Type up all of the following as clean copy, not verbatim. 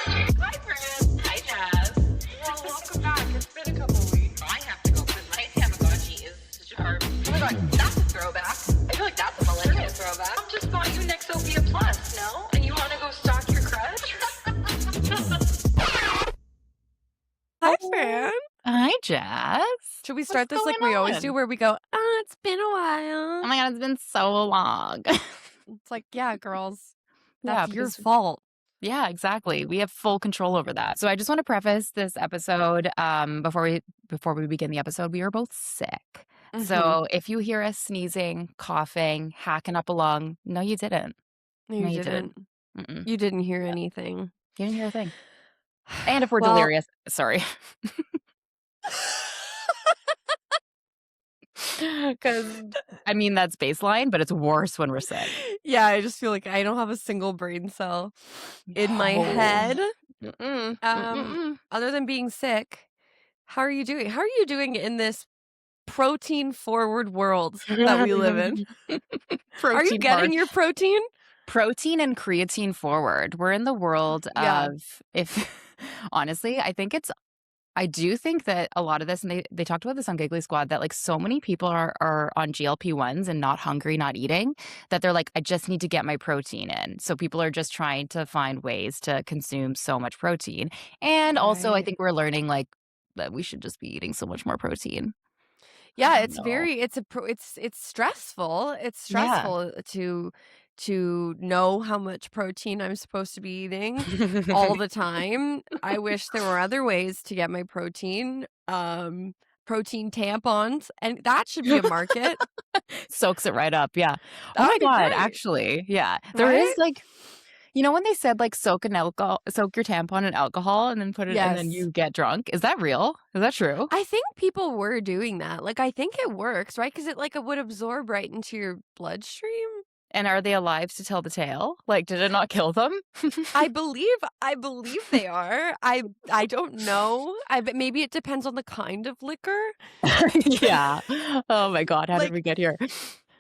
Hi, friends. Hi, Jazz. Well, welcome back. It's been a couple weeks. I have to go because my Tamagotchi is such a hard. Oh my god, that's a throwback. I feel like that's a millennial throwback. Mom just bought you Nexopia Plus, no? And you want to go stalk your crush? Hi, Fran. Hi, Jazz. Should we start What's this like going we always on? do, where we go, it's been a Oh while? my god, it's been so long. It's like, yeah, girls, Yeah, that's your because- fault. Yeah, exactly. We have full control over that. So I just want to preface this episode before we begin the episode, we are both sick. So if you hear us sneezing, coughing, hacking up a lung, no, you didn't. No, No, you you didn't. Mm-mm. You didn't hear anything. You didn't hear a thing. And if we're Well- delirious, sorry. Because, I mean, that's baseline, but it's worse when we're sick. Yeah, I just feel like I don't have a single brain cell in my No. head. Mm-mm. Other than being sick. How are you doing? How are you doing in this protein-forward world that we live in? Are you getting your protein? Protein and creatine forward. We're in the world Yeah. of, if honestly, I do think that a lot of this, and they talked about this on Giggly Squad, that like so many people are on GLP-1s and not hungry, not eating, that they're like, I just need to get my protein in. So people are just trying to find ways to consume so much protein. And also I Right. think we're learning like that we should just be eating so much more protein. Yeah, I it's know. it's stressful. It's Yeah. stressful to know how much protein I'm supposed to be eating all the time. I wish there were other ways to get my protein. Protein tampons, and that should be a market. Soaks it right up. Yeah. Oh That'd my be God. great. Actually. Yeah. There is Right? like, when they said like soak your tampon in alcohol and then put it and then Yes. you get drunk. Is that real? Is that true? I think people were doing that. Like, I think it works, right? Because it would absorb right into your bloodstream. And are they alive to tell the tale? Like, did it not kill them? I believe they are. I don't know. Maybe it depends on the kind of liquor. Yeah. Oh my God. How did we get here?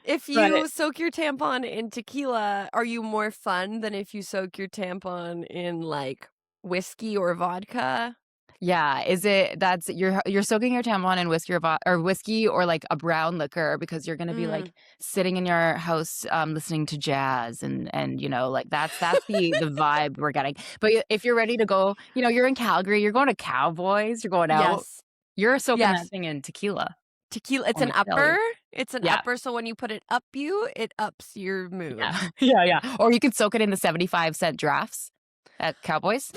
If you soak your tampon in tequila, are you more fun than if you soak your tampon in like whiskey or vodka? Yeah. Is it you're soaking your tampon in whiskey or like a brown liquor because you're gonna be like sitting in your house listening to jazz and like that's the vibe we're getting. But if you're ready to go, you're in Calgary, you're going to Cowboys, you're going out, Yes. you're soaking Yes. that thing in tequila. Tequila, it's Let an me tell you. upper. It's an Yeah. upper, so when you put it up it ups your mood. Yeah. Yeah. Or you could soak it in the 75-cent drafts at Cowboys.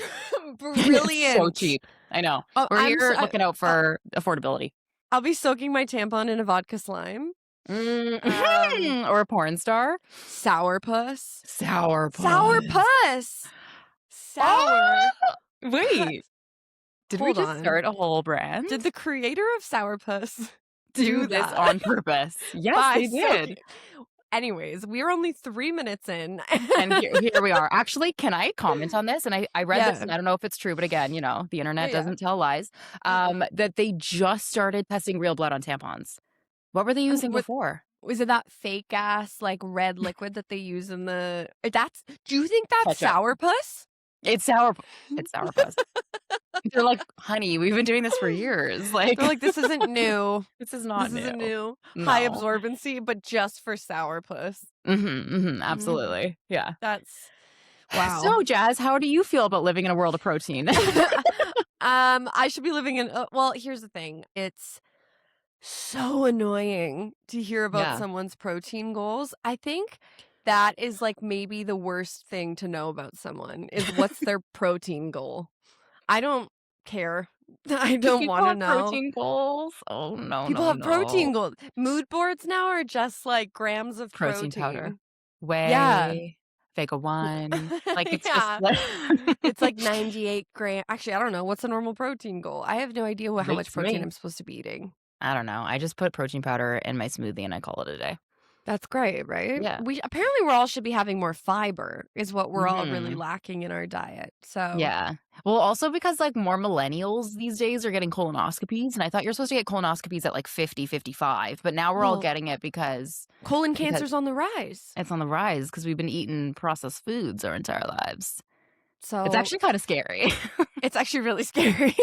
Brilliant. So cheap. I know. Oh, We're here looking out for affordability. I'll be soaking my tampon in a vodka slime. Or a porn star. Sourpuss. Sourpuss. Sourpuss. Sour. Wait. Did we Hold just on. start a whole brand? Did the creator of Sourpuss do this that? on purpose? Yes, By they did. Anyways, we're only 3 minutes in. And here we are. Actually, can I comment on this? And I read this, Yeah. and I don't know if it's true, but again, the internet Yeah. doesn't tell lies. That they just started testing real blood on tampons. What were they using before? Was it that fake ass like red liquid that they use in the? Do you think that's Ketchup. sourpuss? It's sourpuss. They're like, honey, we've been doing this for years. Like, They're like, this isn't new. this is not This isn't new. No. High absorbency, but just for sourpuss. Absolutely. Yeah. That's wow. So, Jazz, how do you feel about living in a world of protein? I should be living in. Well, here's the thing. It's so annoying to hear about someone's protein goals. I think that is like maybe the worst thing to know about someone is what's their protein goal. I don't care. I don't want to know. Protein goals? Oh no, People have protein goals. Mood boards now are just like grams of Protein powder. Whey, Yeah. Vega 1. Like it's Yeah. just like It's like 98 grams. Actually, I don't know. What's a normal protein goal? I have no idea how much Beats protein me. I'm supposed to be eating. I don't know. I just put protein powder in my smoothie and I call it a day. That's great, right? Yeah. Apparently we all should be having more fiber is what we're all really lacking in our diet. So Yeah. Well, also because like more millennials these days are getting colonoscopies, and I thought you're supposed to get colonoscopies at like 50, 55, but now we're all Well, getting it because colon cancer's on the rise. it's on the rise because we've been eating processed foods our entire lives. So It's actually kind of scary. it's actually really scary.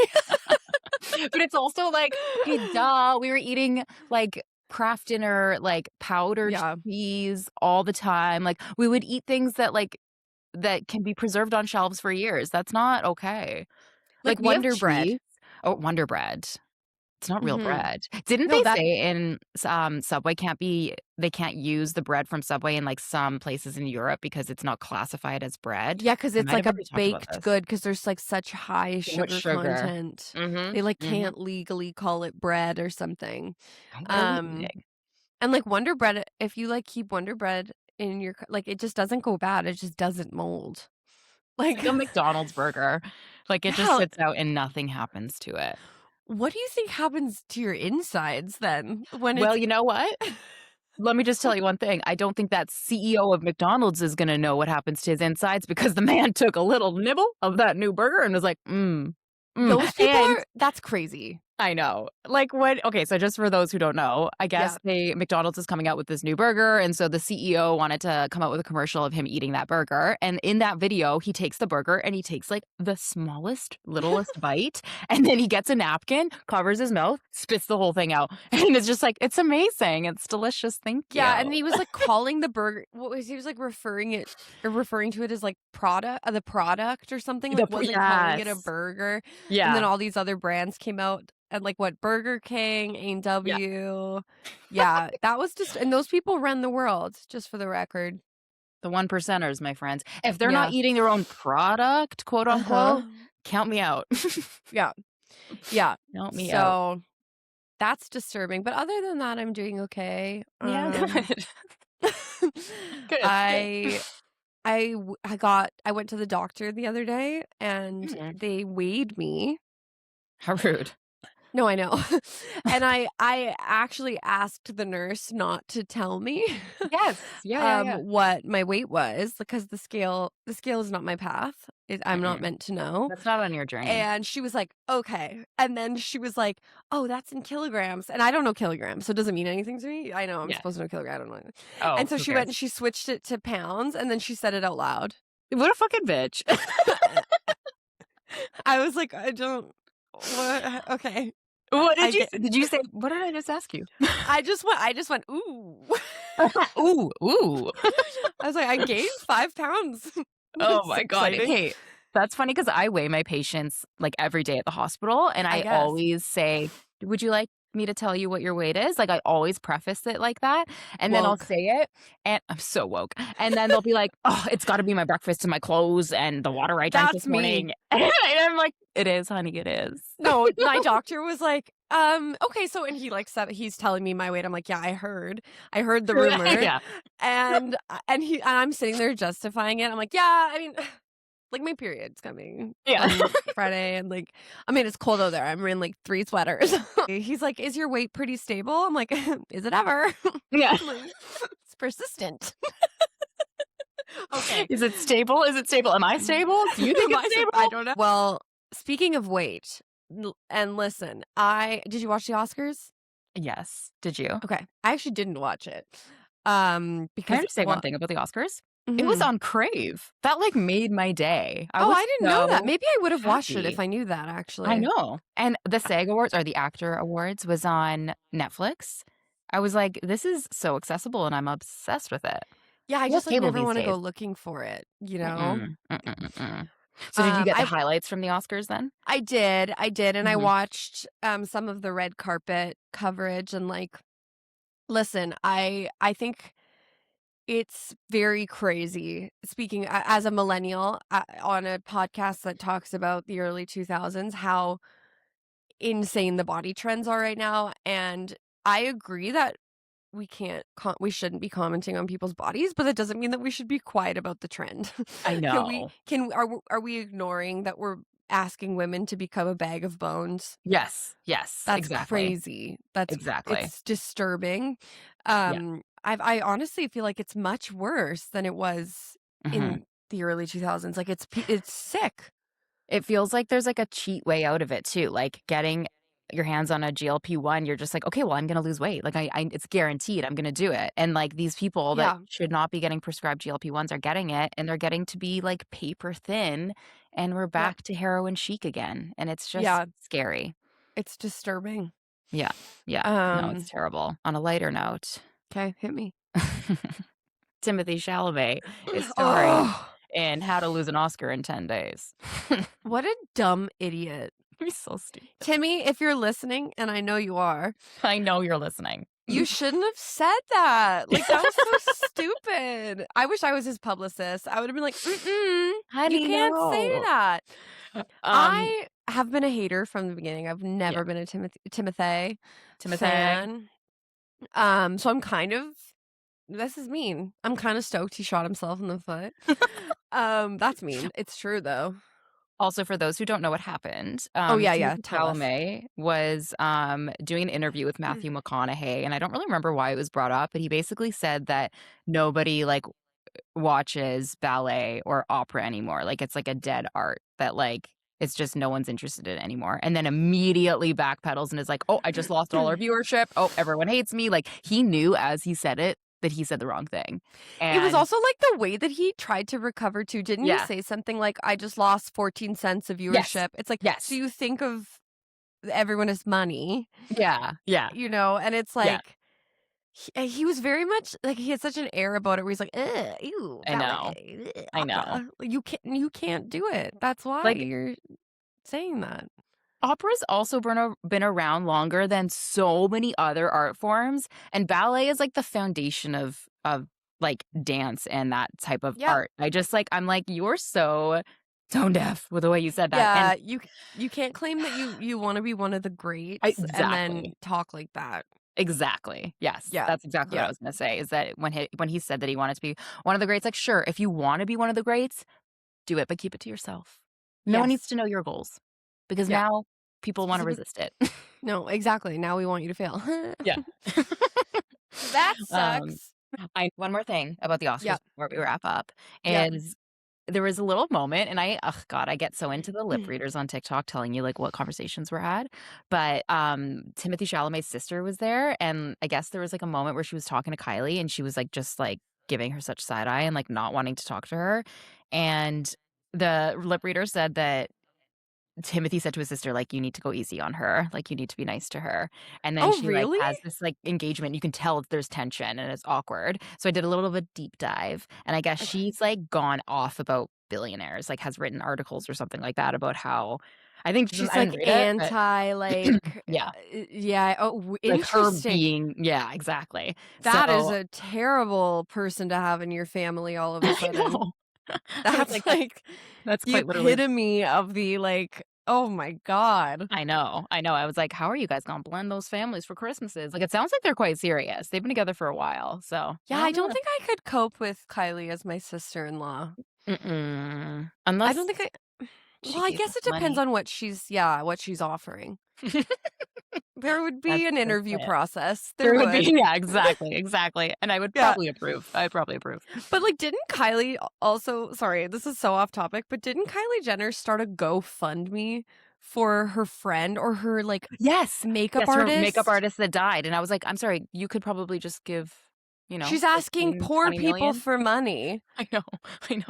But it's also like, hey, duh, we were eating like Kraft Dinner, like powdered Yeah. cheese all the time. Like we would eat things that can be preserved on shelves for years. That's not okay. Like Like we have Wonder Bread. cheese. Oh, Wonder Bread. It's not real Mhm. bread. Didn't No, they that say in Subway they can't use the bread from Subway in like some places in Europe because it's not classified as bread? yeah, because I it's might like have a already talked about baked this. good because there's like such high So much sugar sugar. content. They like Mm-hmm. Mm-hmm. can't legally call it bread or something. What are we Um, eating? and like Wonder Bread, if you like keep Wonder Bread in your like it just doesn't go bad. It just doesn't mold. It's Like, like a McDonald's burger. Like it just yeah, sits out and nothing happens to it. what do you think happens to your insides then when Well, it's you know what? Let me just tell you one thing. I don't think that CEO of McDonald's is going to know what happens to his insides because the man took a little nibble of that new burger and was like, those people And are that's crazy. I know. Like what okay, so just for those who don't know, I Yeah. guess McDonald's is coming out with this new burger, and so the CEO wanted to come out with a commercial of him eating that burger. And in that video, he takes the burger and he takes like the smallest, littlest bite, and then he gets a napkin, covers his mouth, spits the whole thing out. And it's just like, it's amazing. It's delicious. Thank you. Yeah, and he was like calling the burger what was he was like referring to it as like the product or something, like wasn't calling it a Yes. burger. And then Yeah. all these other brands came out and like what Burger King, Yeah. A&W. Yeah, that was just and those people run the world, just for the record. The one percenters, my friends. If they're not Yeah. eating their own product, quote Uh-huh. unquote, count me out. Yeah. Yeah. Count me out. So that's disturbing. But other than that, I'm doing okay. Yeah, good. Good, good. I I went to the doctor the other day and Mm. they weighed me. How rude. No, I know. And I actually asked the nurse not to tell me Yes. Yeah. what my weight was because the scale is not my path. I'm not Mm-mm. meant to know. That's not on your journey. And she was like, "Okay." And then she was like, "Oh, that's in kilograms." And I don't know kilograms, so it doesn't mean anything to me. I know I'm Yeah. supposed to know kilograms. I don't know. Oh, And so who she went cares? and she switched it to pounds and then she said it out loud. What a fucking bitch. I was like, "I don't what okay." What I did you get say? Did you say what did I just ask you? I just went, "Ooh." Ooh, ooh. I was like, "I gained 5 pounds." Oh It's my God. exciting. Hey, that's funny because I weigh my patients like every day at the hospital, and I I guess. always say, "Would you like me to tell you what your weight is?" Like I always preface it like that, and then I'll Woke. say it, and I'm so woke. And then they'll be like, "Oh, it's got to be my breakfast and my clothes and the water I drank That's this me. morning." And I'm like, "It is, honey, it is." No, my doctor was like, okay, so and he like said he's telling me my weight. I'm like, yeah, I heard the rumor, Yeah. and I'm sitting there justifying it. I'm like, yeah, I mean, like my period's coming Yeah. on Friday, and like, I mean, it's cold out there. I'm wearing like 3 sweaters. He's like, is your weight pretty stable? I'm like, is it ever? Yeah. I'm like, it's persistent. Okay. Is it stable? Is it stable? Am I stable? Do you think Am it's I stable? I don't know. Well, speaking of weight, and listen, did you watch the Oscars? Yes. Did you? Okay, I actually didn't watch it. Can I Because just say one well, thing about the Oscars? It was on Crave. That like made my day. I oh, was I didn't know that. so Maybe I would have watched it if happy. I knew that. Actually, I know. And the SAG Awards or the Actor Awards was on Netflix. I was like, this is so accessible and I'm obsessed with it. yeah, I Well, just like cable never these want to go days. looking for it. You know, Mm-mm, mm-mm, mm-mm. So did you get the I highlights from the Oscars then? I did, and I Mhm. watched some of the red carpet coverage, and like, listen, I think it's very crazy. Speaking as a millennial on a podcast that talks about the early 2000s, how insane the body trends are right now. And I agree that we shouldn't be commenting on people's bodies, but that doesn't mean that we should be quiet about the trend. I know. Are we ignoring that we're asking women to become a bag of bones? Yes. That's Exactly. crazy. Exactly. It's disturbing. Yeah. I honestly feel like it's much worse than it was Mhm. in the early 2000s. Like it's sick. It feels like there's like a cheat way out of it too. Like getting your hands on a GLP-1, you're just like, okay, well, I'm going to lose weight. Like it's guaranteed I'm going to do it. And like these people that should not be getting prescribed GLP-1s are getting it, and they're getting to be like paper thin, and we're back to heroin chic again. And it's just scary. It's disturbing. Yeah. Yeah. No, it's terrible. On a lighter note. Okay, hit me. Timothy Chalamet is starring in How to Lose an Oscar in 10 Days. What a dumb idiot. He's so stupid. Timmy, if you're listening, and I know you are. I know you're listening. You shouldn't have said that. Like, that was so stupid. I wish I was his publicist. I would have been like, Honey, you can't say that. I have been a hater from the beginning. I've never been a Timothy fan. So I'm kind of, this is mean. I'm kind of stoked he shot himself in the foot. That's mean. It's true, though. Also, for those who don't know what happened, Timothy Chalamet was doing an interview with Matthew McConaughey, and I don't really remember why it was brought up, but he basically said that nobody like watches ballet or opera anymore. Like it's like a dead art that like it's just no one's interested in it anymore. And then immediately backpedals and is like, oh, I just lost all our viewership. Oh, everyone hates me. Like he knew as he said it that he said the wrong thing. And it was also like the way that he tried to recover too. Didn't you say something like, I just lost 14 cents of viewership? It's like, so you think of everyone as money. Yeah. You know, and it's like, he was very much like, he had such an air about it where he's like, ew. I know. You can't do it. That's why like, you're saying that. Opera's also been around longer than so many other art forms, and ballet is like the foundation of like dance and that type of art. I'm like, you're so tone deaf with the way you said that. Yeah, and you can't claim that you want to be one of the greats and then talk like that. Exactly. Yes. Yeah. That's exactly what I was going to say, is that when he said that he wanted to be one of the greats, like, sure, if you want to be one of the greats, do it, but keep it to yourself. No one needs to know your goals, because now people want to resist it. No, exactly. Now we want you to fail. Yeah. That sucks. One more thing about the Oscars before we wrap up is there was a little moment, and I get so into the lip readers on TikTok telling you like what conversations were had. But Timothy Chalamet's sister was there, and I guess there was like a moment where she was talking to Kylie, and she was like just like giving her such side eye and like not wanting to talk to her. And the lip reader said that Timothy said to his sister, like, you need to go easy on her. Like, you need to be nice to her. And then she like has this like engagement. You can tell there's tension and it's awkward. So I did a little bit of a deep dive. And I guess she's like gone off about billionaires, like has written articles or something like that about how I think she's like anti, like, yeah. Oh, interesting. Like her being, exactly. That is a terrible person to have in your family all of a sudden. That's like that's the quite literally epitome of the like, oh my God. I know. I was like, how are you guys gonna blend those families for Christmases? Like, it sounds like they're quite serious. They've been together for a while. So I don't think I could cope with Kylie as my sister-in-law. Unless I don't think I guess it depends on what she's offering. There would be an interview process. There would be, exactly. And I would probably approve. I'd probably approve. But like, didn't Kylie also, sorry, this is so off topic, but didn't Kylie Jenner start a GoFundMe for her friend or her like makeup artist? Her makeup artist that died. And I was like, I'm sorry, you could probably just give, you know. She's asking poor people for money. I know. I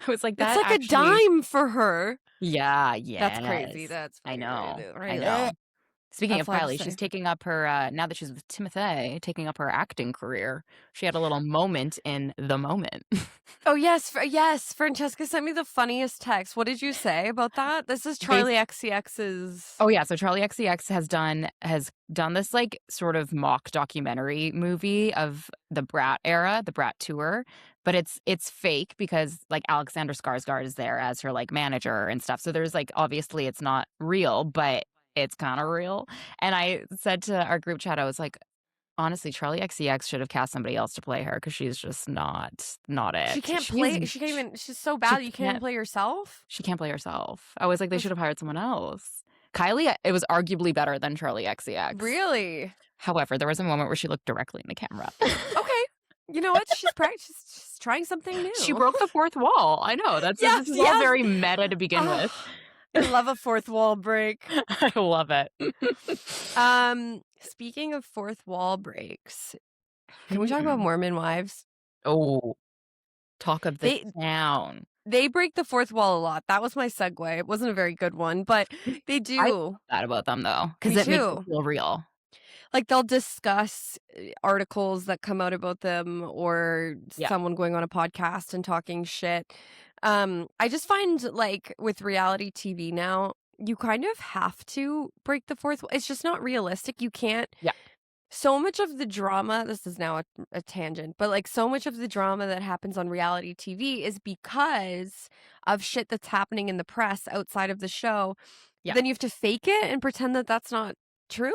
was like, that's like a dime for her. Yeah. That's crazy. That's I know. Right? I know. Speaking of Kylie, she's taking up her, now that she's with Timothy, taking up her acting career. She had a little moment in The Moment. Oh, yes. Yes. Francesca sent me the funniest text. What did you say about that? This is Charlie XCX's. Oh, yeah. So Charlie XCX has done this like sort of mock documentary movie of the Brat era, the Brat tour. But it's fake because like Alexander Skarsgård is there as her like manager and stuff. So there's like, obviously it's not real, but it's kind of real. And I said to our group chat, I was like, honestly, Charlie XCX should have cast somebody else to play her because she's just not it. She can't play. She can't even. She's so bad. You can't play herself. She can't play herself. I was like, they should have hired someone else. Kylie, it was arguably better than Charlie XCX. Really? However, there was a moment where she looked directly in the camera. Okay. You know what? She's she's trying something new. She broke the fourth wall. I know. This is all very meta to begin with. I love a fourth wall break. I love it. Speaking of fourth wall breaks, can we talk about Mormon wives? Oh, talk of the They town. they break the fourth wall a lot. That was my segue. It wasn't a very good one, but they I love do. that about them though, because Me it makes it too. feel real. Like they'll discuss articles that come out about them or Yeah. someone going on a podcast and talking shit. I just find like with reality TV now, you kind of have to break the fourth wall. It's just not realistic. You can't. Yeah. So much of the drama, this is now a tangent, but like so much of the drama that happens on reality TV is because of shit that's happening in the press outside of the show. Yeah. Then you have to fake it and pretend that that's not true.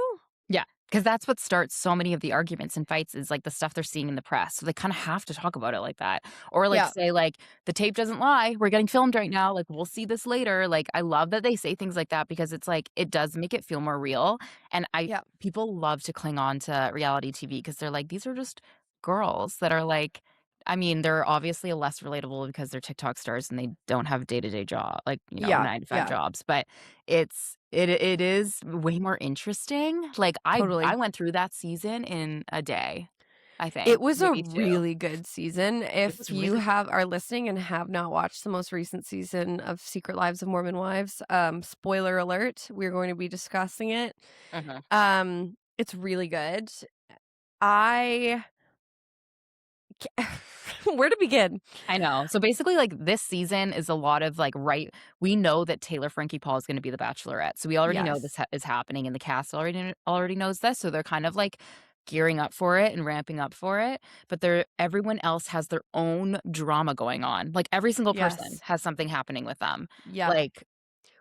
Yeah, because that's what starts so many of the arguments and fights is, like, the stuff they're seeing in the press, so they kinda have to talk about it like that, or, like, Yeah. say, like, "The tape doesn't lie, we're getting filmed right now, like, we'll see this later," like, I love that they say things like that because it's, like, it does make it feel more real, and Yeah. people love to cling on to reality TV because 'cause they're like, "These are just girls that are, like." I mean, they're obviously less relatable because they're TikTok stars and they don't have day-to-day job like, Yeah. 9 to 5 Yeah. jobs, but it is way more interesting. Like, I Totally. went through that season in a day, I It think, was a maybe 2. really good season. It If was you really good. are listening and have not watched the most recent season of Secret Lives of Mormon Wives, spoiler alert, we're going to be discussing it. Mhm. It's really good. I where to begin? I know. So, basically, like, this season is a lot of, like, we know that Taylor Frankie Paul is gonna be the Bachelorette, so we already know this Yes. is happening, and the cast already knows this, so they're kind of, like, gearing up for it and ramping up for it, but everyone else has their own drama going on. Like, every single person Yes. has something happening with them. Yep. Like,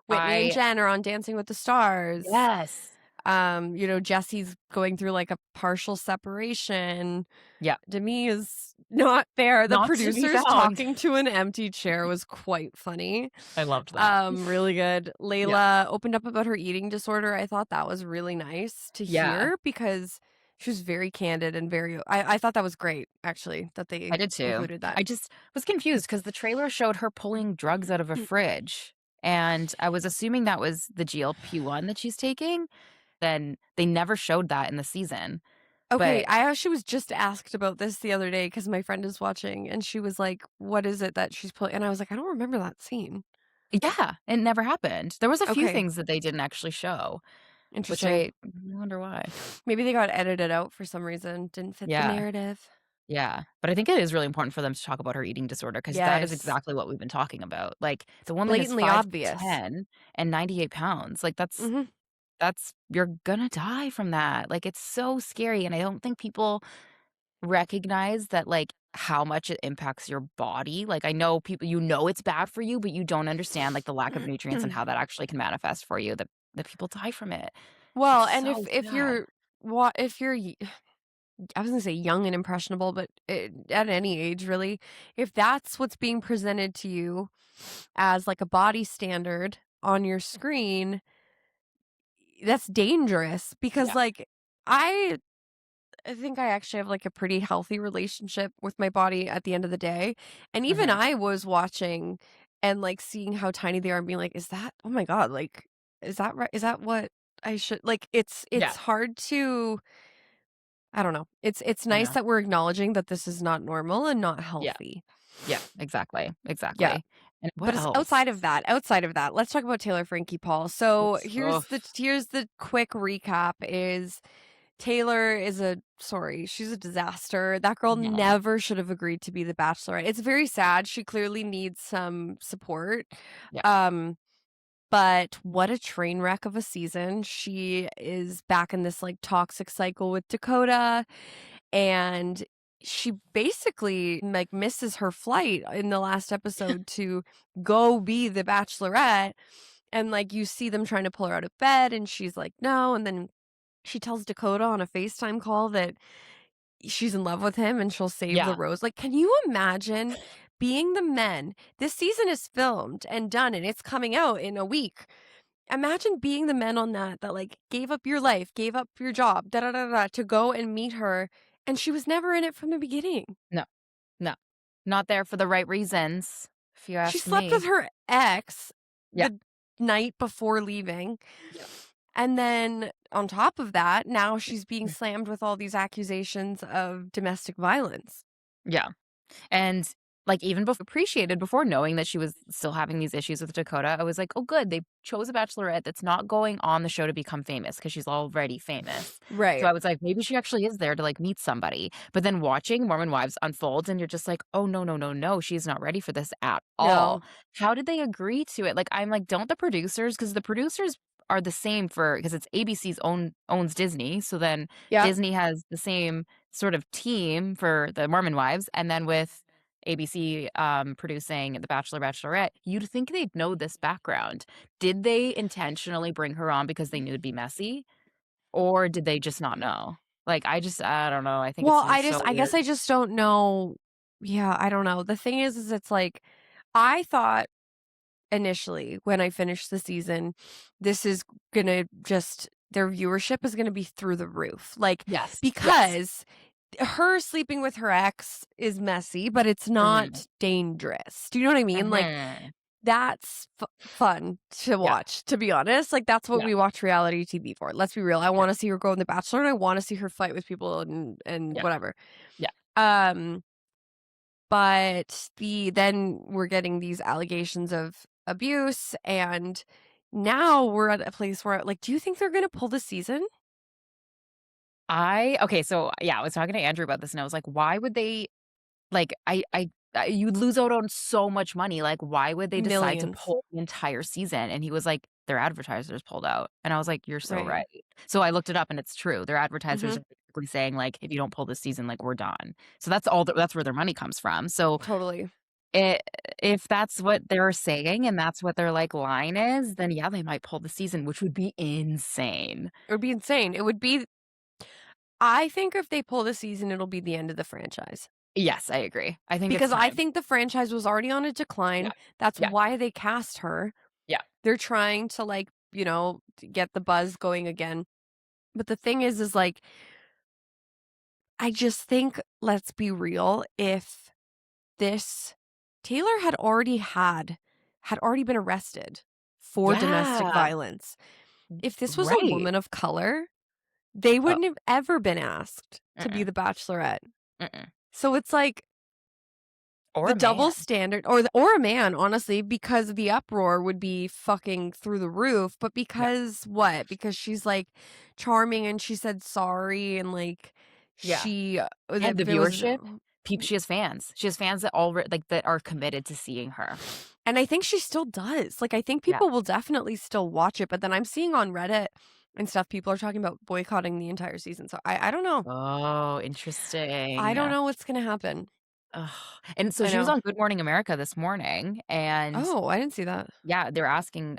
Whitney and I Jen are on Dancing with the Stars. Yes. Jesse's going through like a partial separation. Yeah. Demi is not there. The Not to be producers found. talking to an empty chair was quite funny. I loved that. Really good. Yeah. Layla opened up about her eating disorder. I thought that was really nice to Yeah. hear because she was very candid and I thought that was great, actually, that I they did too. included that. I just was confused because the trailer showed her pulling drugs out of a fridge, and I was assuming that was the GLP-1 that she's taking. Then they never showed that in the season. Okay, But I actually was just asked about this the other day because my friend is watching and she was like, "What is it that she's pulling?" And I was like, "I don't remember that scene." yeah, it never happened. There was a few Okay, things that they didn't actually show, which interesting. I wonder why. Maybe they got edited out for some reason, didn't fit the Yeah. narrative. Yeah, but I think it is really important for them to talk about her eating disorder because that is Yes, exactly what we've been talking about. Like, the woman is blatantly obvious. 5'10" and 98 pounds. Like, Mhm. that's you're gonna die from that. Like, it's so scary, and I don't think people recognize that, like, how much it impacts your body. Like, I know people it's bad for you, but you don't understand, like, the lack of nutrients and how that actually can manifest for you, that people die from it. Well, It's and so if sad. you're if you're I was gonna say young and impressionable, but at any age, really, if that's what's being presented to you as like a body standard on your screen, that's dangerous because, Yeah. like, I I think I actually have like a pretty healthy relationship with my body at the end of the day. And even Mhm. I was watching and like seeing how tiny they are and being like, is that, oh my God, like, is that right? Is that what I should like? Yeah. It's hard to, I don't know. It's I nice know. that we're acknowledging that this is not normal and not Yeah. healthy. Yeah. Exactly. Yeah. Exactly. And what But it's else? outside of that, let's talk about Taylor Frankie Paul. So Oof. Oof. here's the quick recap is Taylor is she's a disaster. That girl Mhm. never should have agreed to be the bachelorette. It's very sad. She clearly needs some support. Yeah. Um, but what a train wreck of a season. She is back in this like toxic cycle with Dakota and she basically like misses her flight in the last episode to go be the bachelorette and like you see them trying to pull her out of bed and she's like no and then she tells Dakota on a FaceTime call that she's in love with him and she'll save the Yeah. rose. Like, can you imagine being the men? This season is filmed and done and it's coming out in a week. Imagine being the men on that like gave up your life, gave up your job, da da da da, to go and meet her. And she was never in it from the beginning. No. No. Not there for the right reasons, if you She ask slept with me. her ex, Yeah. the night before leaving. Yeah. And then on top of that, now she's being slammed with all these accusations of domestic violence. Yeah. And like even before appreciated before knowing that she was still having these issues with Dakota, I was like, oh, good. They chose a bachelorette that's not going on the show to become famous because she's already famous. Right. So I was like, maybe she actually is there to like meet somebody. But then watching Mormon Wives unfold and you're just like, oh, no, no, no, no. She's not ready for this at all. No. How did they agree to it? Like, I'm like, don't the producers, because the producers are the same because it's ABC's owns Disney. So then Disney has the same sort of team for the Mormon Wives. And then with ABC producing The Bachelor, Bachelorette, you'd think they'd know this background. Did they intentionally bring her on because they knew it'd be messy? Or did they just not know? Like, I don't know. I think Well, it's just so I guess weird. I just don't know. Yeah, I don't know. The thing is it's like, I thought initially when I finished the season, this is gonna just, their viewership is gonna be through the roof. Like, Yes. because her sleeping with her ex is messy, but it's not dangerous. Do you know what I mean? Like, that's fun to watch, to be honest. Like, that's what we watch reality TV for. Let's be real. I want to see her go in The Bachelor, and I want to see her fight with people and whatever. Yeah. But then we're getting these allegations of abuse, and now we're at a place where, like, do you think they're gonna pull the season? Okay, so I was talking to Andrew about this and I was like, why would they like you'd lose out on so much money. Like, why would they decide to Millions. pull the entire season? And he was like, their advertisers pulled out. And I was like, you're so Right. right. So I looked it up and it's true. Their advertisers are basically saying, like, if you don't pull this season, like, we're done. So that's where their money comes from. So Totally. if that's what they're saying and that's what their like line is, then yeah, they might pull the season, which would be insane. It would be insane. It would be, I think if they pull the season, it'll be the end of the franchise. Yes, I agree. I think Because it's I time. think the franchise was already on a decline. Yeah. That's Yeah. why they cast her. Yeah. They're trying to, like, you know, to get the buzz going again. But the thing is like, I just think, let's be real, if this Taylor had already been arrested for domestic Yeah. violence. If this was a Right. woman of color, they wouldn't have ever been asked to be the Bachelorette. So it's like Or the a double man. standard, or a man, honestly, because the uproar would be fucking through the roof. But because what? Because she's like charming and she said sorry and like she And the viewership, she has fans. She has fans that that are committed to seeing her. And I think she still does. Like, I think people will definitely still watch it. But then I'm seeing on Reddit and stuff, people are talking about boycotting the entire season. So I don't know. Oh, interesting. I don't know what's gonna happen. Ugh. And so she was on Good Morning America this morning, and I didn't see that. yeah, they're asking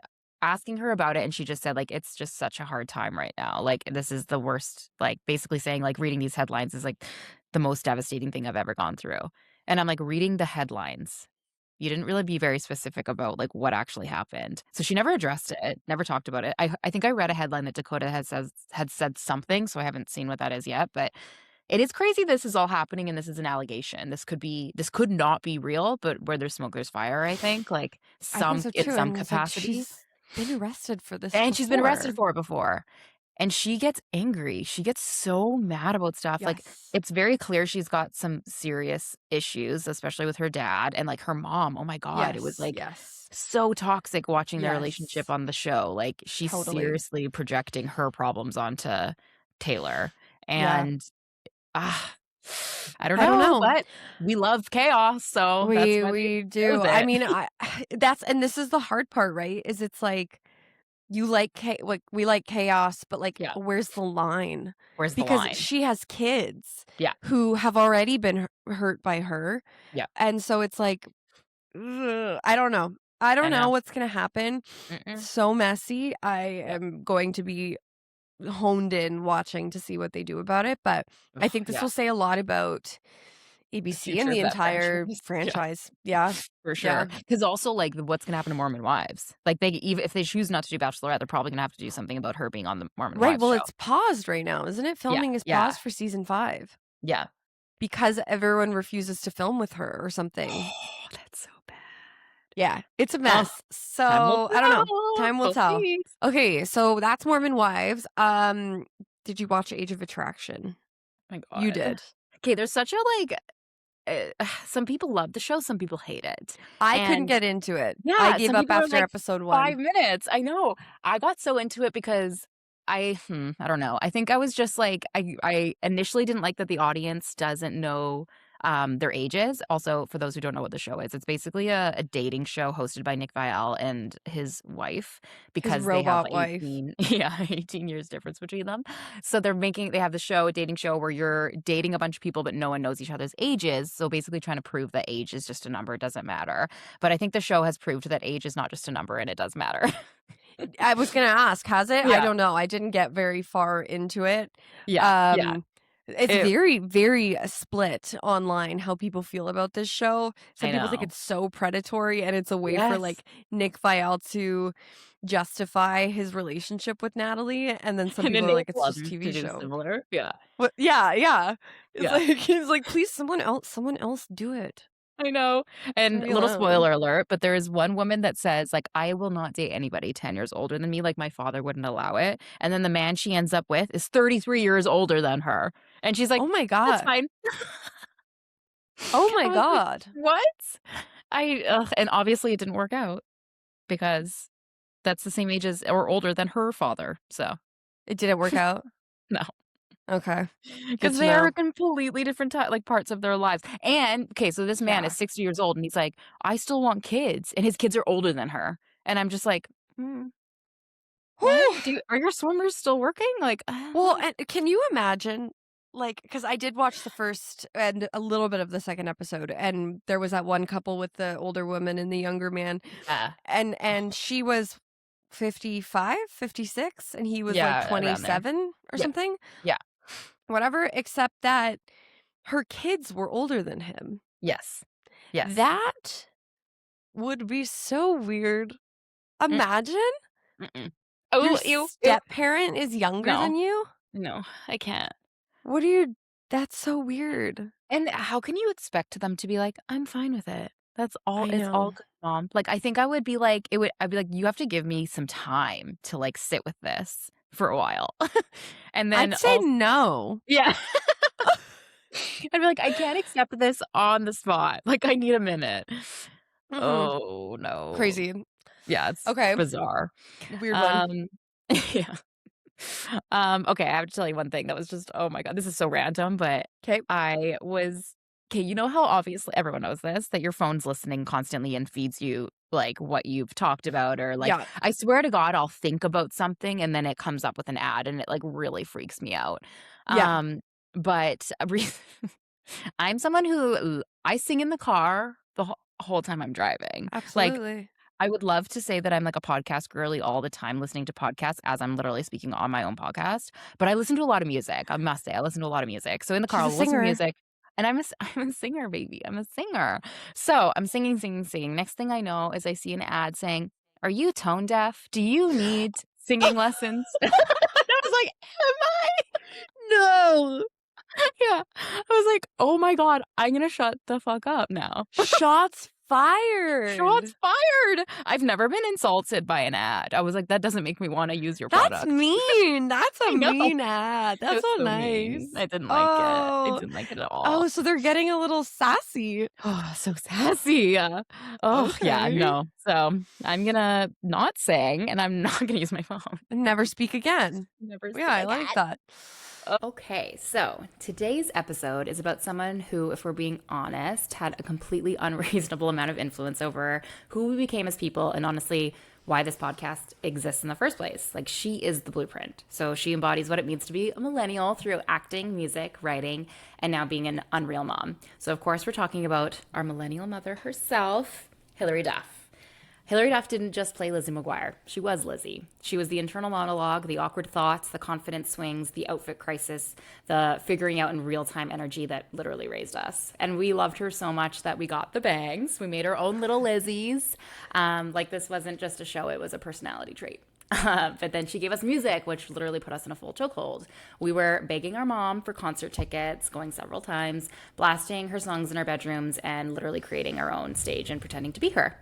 her about it, and she just said, like, it's just such a hard time right now. Like, this is the worst, like, basically saying, like, reading these headlines is, like, the most devastating thing I've ever gone through. And I'm like, reading the headlines. You didn't really be very specific about, like, what actually happened. So she never addressed it, never talked about it. I think I read a headline that Dakota had said something, so I haven't seen what that is yet, but it is crazy this is all happening and this is an allegation. This could not be real, but where there's smoke, there's fire, I think. Like, I think so in too. some And it's capacity. like, she's been arrested for this And she's been arrested before. for it before. And she gets angry. She gets so mad about stuff. Like, Yes. it's very clear she's got some serious issues, especially with her dad and like her mom. Oh my God. It was like so toxic watching their relationship on the show. Like, she's seriously projecting her problems onto Taylor. And I don't know, but we love chaos, so we do. I mean, this is the hard part, right? Is it's like, you like we like chaos, but like, where's the line? Where's the line? Because she has kids, who have already been hurt by her, and so it's like, I don't know. I don't know what's gonna happen. It's so messy. I am going to be honed in watching to see what they do about it, but I think this will say a lot about ABC and the entire franchise. For sure. Because also, like, what's gonna happen to Mormon Wives? Like, if they choose not to do Bachelorette, they're probably gonna have to do something about her being on the Mormon Wives Well, show. it's paused right now, isn't it? Filming is paused for season 5. Yeah. Because everyone refuses to film with her or something. Oh, that's so bad. Yeah, it's a Oh, mess. time will So I don't know. tell. Time will We'll tell. see. Okay, so that's Mormon Wives. Did you watch Age of Attraction? My You God. did. Okay, there's such a some people love the show, some people hate it. I couldn't And get into it. I yeah, gave some up people are after like episode 5 1. minutes. I know. I got so into it because I don't know. I think I was just like I initially didn't like that the audience doesn't know their ages. Also, for those who don't know what the show is, it's basically a dating show hosted by Nick Viall and his wife His because they have robot wife. 18 years difference between them. So they have the show, a dating show where you're dating a bunch of people, but no one knows each other's ages. So basically trying to prove that age is just a number. It doesn't matter. But I think the show has proved that age is not just a number and it does matter. I was gonna ask, has it? I Yeah. don't know. I didn't get very far into it. Yeah. Yeah. It's It very, very split online how people feel about this show. Some I people think know. it's so predatory and it's a way for Yes. like Nick Viall to justify his relationship with Natalie, and then some And people are enable like, it's just others to TV do show. similar. Yeah. What? Yeah, yeah. It's Yeah. like he's like, please, someone else do it. I know. Leave And me little alone. spoiler alert, but there is one woman that says, like, I will not date anybody 10 years older than me, like my father wouldn't allow it. And then the man she ends up with is 33 years older than her. And she's like, Oh my that's god. fine. Oh my I was like, god. what? And obviously it didn't work out because that's the same age as or older than her father. So, It didn't work out. no. Okay. Good Because to they are know. completely different like parts of their lives. And okay, so this man Yeah. is 60 years old and he's like, I still want kids. And his kids are older than her. And I'm just like, what? Are your swimmers still working? Like, Well, and can you imagine, like, because I did watch the first and a little bit of the second episode, and there was that one couple with the older woman and the younger man, yeah, and she was 55, 56, and he was like yeah, around there. 27 or Yeah, something, yeah, whatever, except that her kids were older than him. yes, yes. That would be so weird. Mm, Imagine mm-mm. your Oh, ew. step parent is younger No, than you. no, I can't. What are you? That's so weird. And how can you expect them to be like, I'm fine with it. That's all. I It's all know. good, mom. Like, I think I would be like, I'd be like, you have to give me some time to like sit with this for a while. And then I'd say no. yeah. I'd be like, I can't accept this on the spot. Like, I need a minute. Mm-mm. Oh no. Crazy. Yeah, it's Okay. bizarre. Weird one. Yeah. Okay, I have to tell you one thing that was just, oh my God, this is so random, but Okay. okay, you know how obviously everyone knows this, that your phone's listening constantly and feeds you like what you've talked about, or like, Yeah. I swear to God, I'll think about something and then it comes up with an ad and it like really freaks me out. Yeah. But I'm someone who I sing in the car the whole time I'm driving. Like, Absolutely. I would love to say that I'm like a podcast girly all the time, listening to podcasts as I'm literally speaking on my own podcast. But I listen to a lot of music. I must say, I listen to a lot of music. So in the car, She's a I'll listen to singer. music. And I'm a singer, baby. I'm a singer. So I'm singing, singing, singing. Next thing I know is I see an ad saying, are you tone deaf? Do you need singing lessons? And I was like, No. yeah. I was like, oh my God, I'm going to shut the fuck up now. Shots fired. Shots fired. I've never been insulted by an ad. I was like, that doesn't make me want to use your product. That's mean. That's a I know. mean ad. That's It's so so nice. mean. I didn't like it. I Oh. didn't like it at all. Oh, so they're getting a little sassy. Oh, so sassy. Oh, yeah, Okay. no. So I'm gonna not sing, and I'm not gonna use my phone. Never speak again. Never. Yeah, I like that. Okay, so today's episode is about someone who, if we're being honest, had a completely unreasonable amount of influence over who we became as people, and honestly, why this podcast exists in the first place. Like, she is the blueprint. So she embodies what it means to be a millennial through acting, music, writing, and now being an unreal mom. So of course, we're talking about our millennial mother herself, Hilary Duff. Hilary Duff didn't just play Lizzie McGuire. She was Lizzie. She was the internal monologue, the awkward thoughts, the confidence swings, the outfit crisis, the figuring out in real-time energy that literally raised us. And we loved her so much that we got the bangs. We made our own little Lizzies. Like, this wasn't just a show, it was a personality trait. But then she gave us music, which literally put us in a full chokehold. We were begging our mom for concert tickets, going several times, blasting her songs in our bedrooms, and literally creating our own stage and pretending to be her.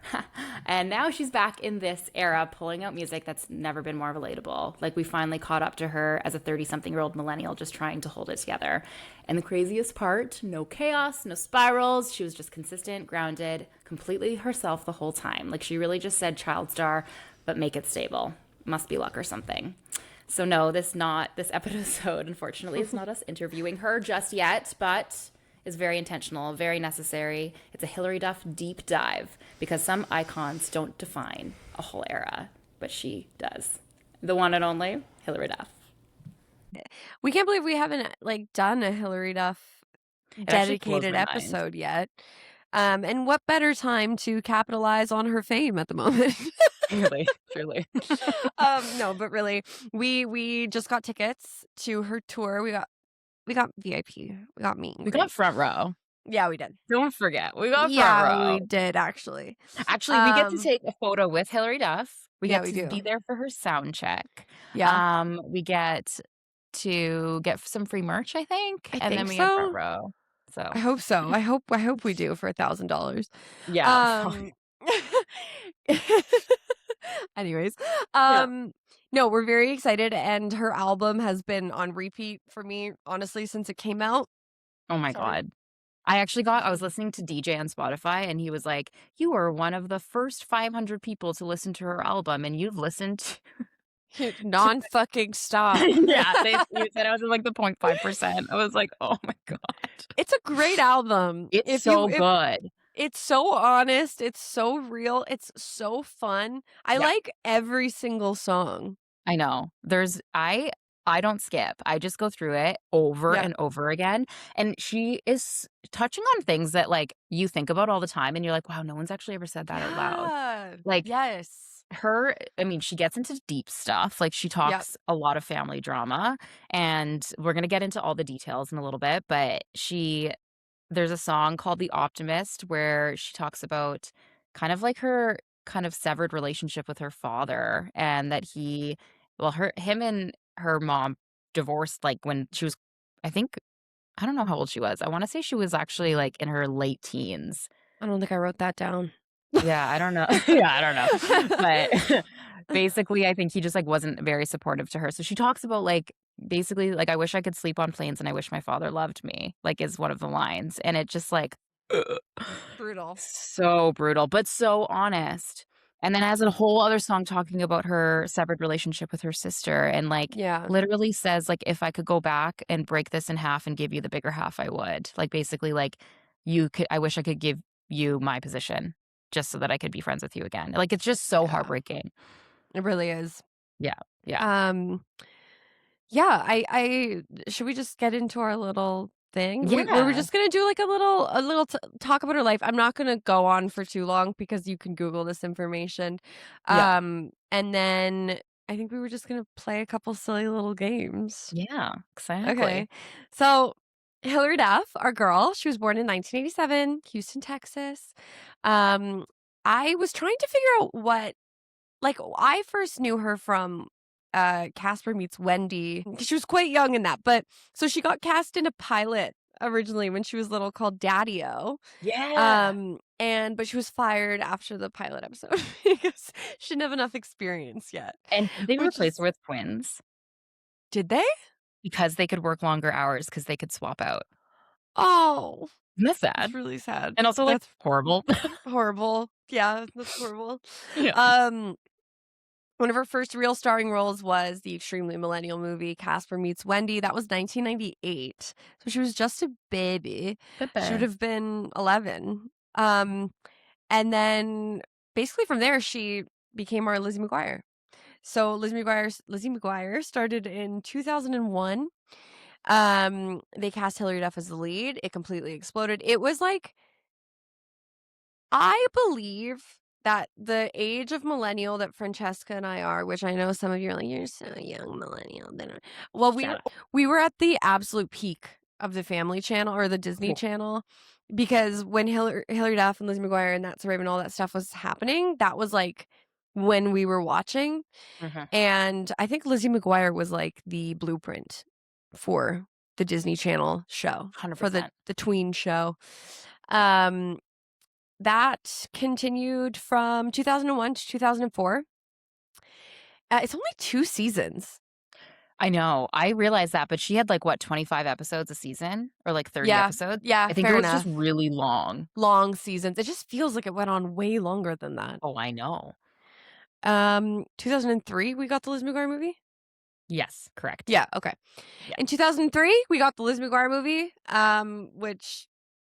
And now she's back in this era, pulling out music that's never been more relatable. Like, we finally caught up to her as a 30-something-year-old millennial just trying to hold it together. And the craziest part, no chaos, no spirals. She was just consistent, grounded, completely herself the whole time. Like, she really just said child star, but make it stable. Must be luck or something. So no, this episode, unfortunately, is not us interviewing her just yet, but is very intentional, very necessary. It's a Hilary Duff deep dive because some icons don't define a whole era, but she does. The one and only Hilary Duff. We can't believe we haven't done a Hilary Duff dedicated episode yet. And what better time to capitalize on her fame at the moment? Truly. No, but really, we just got tickets to her tour. We got VIP. We got meet and We greet. got front row. Yeah, we did. Don't forget, we got front row. We did actually. Actually, we get to take a photo with Hilary Duff. We get to do. be there for her sound check. Yeah. We get to get some free merch, I think, I and think then we so. get front row. So I hope so. I hope we do for $1,000. Yeah. Anyways, no, we're very excited, and her album has been on repeat for me, honestly, since it came out. Oh my God. I was listening to DJ on Spotify, and he was like, "You were one of the first 500 people to listen to her album, and you've listened to non-fucking stop." Yeah, you said I was in the 0.5%. I was like, oh my God. It's a great album. It's so good. It's so honest. It's so real. It's so fun. I like every single song. I know. I don't skip. I just go through it over and over again. And she is touching on things that you think about all the time, and you're like, wow, no one's actually ever said that out loud. Yes. She gets into deep stuff. She talks a lot of family drama, and we're going to get into all the details in a little bit, but there's a song called The Optimist where she talks about kind of her kind of severed relationship with her father, and that him and her mom divorced when she was, I don't know how old she was. I want to say she was actually in her late teens. I don't think I wrote that down. Yeah, I don't know. I don't know. But basically, I think he just wasn't very supportive to her. So she talks about basically I wish I could sleep on planes, and I wish my father loved me, is one of the lines. And it just brutal. So brutal, but so honest. And then has a whole other song talking about her severed relationship with her sister, and literally says if I could go back and break this in half and give you the bigger half, I would. Basically I wish I could give you my position just so that I could be friends with you again. It's just so heartbreaking. It really is. Yeah. I should we just get into our little thing? Yeah. We're just gonna do a little talk about her life. I'm not gonna go on for too long because you can Google this information. And then I think we were just gonna play a couple silly little games. Yeah, exactly. Okay. So Hilary Duff, our girl, she was born in 1987, Houston, Texas. I was trying to figure out what, I first knew her from Casper Meets Wendy. She was quite young in that, but so she got cast in a pilot originally when she was little called Daddy-O. Yeah. But she was fired after the pilot episode because she didn't have enough experience yet. And they replaced her with twins. Did they? Because they could work longer hours because they could swap out. Oh. That's sad. That's really sad. And also that's horrible. Horrible. Yeah, that's horrible. Yeah. One of her first real starring roles was the extremely millennial movie Casper Meets Wendy. That was 1998. So she was just a baby. She would have been 11. And then basically from there, she became our Lizzie McGuire. So Lizzie McGuire started in 2001. They cast Hilary Duff as the lead. It completely exploded. It was I believe that the age of millennial that Francesca and I are, which I know some of you are you're so young, millennial. Well, we were at the absolute peak of the Family Channel or the Disney Channel, because when Hilary Duff and Lizzie McGuire and That's So Raven and all that stuff was happening, that was when we were watching. Mm-hmm. And I think Lizzie McGuire was like the blueprint for the Disney Channel show, 100%. for the tween show. That continued from 2001 to 2004. It's only 2 seasons. I know. I realized that, but she had like what, 25 episodes a season or like 30 episodes? Yeah, I think fair it was enough. just really long. Long seasons. It just feels like it went on way longer than that. Oh, I know. 2003, we got the Liz McGuire movie? Yes, correct. Yeah, okay. Yeah. In 2003, we got the Liz McGuire movie, which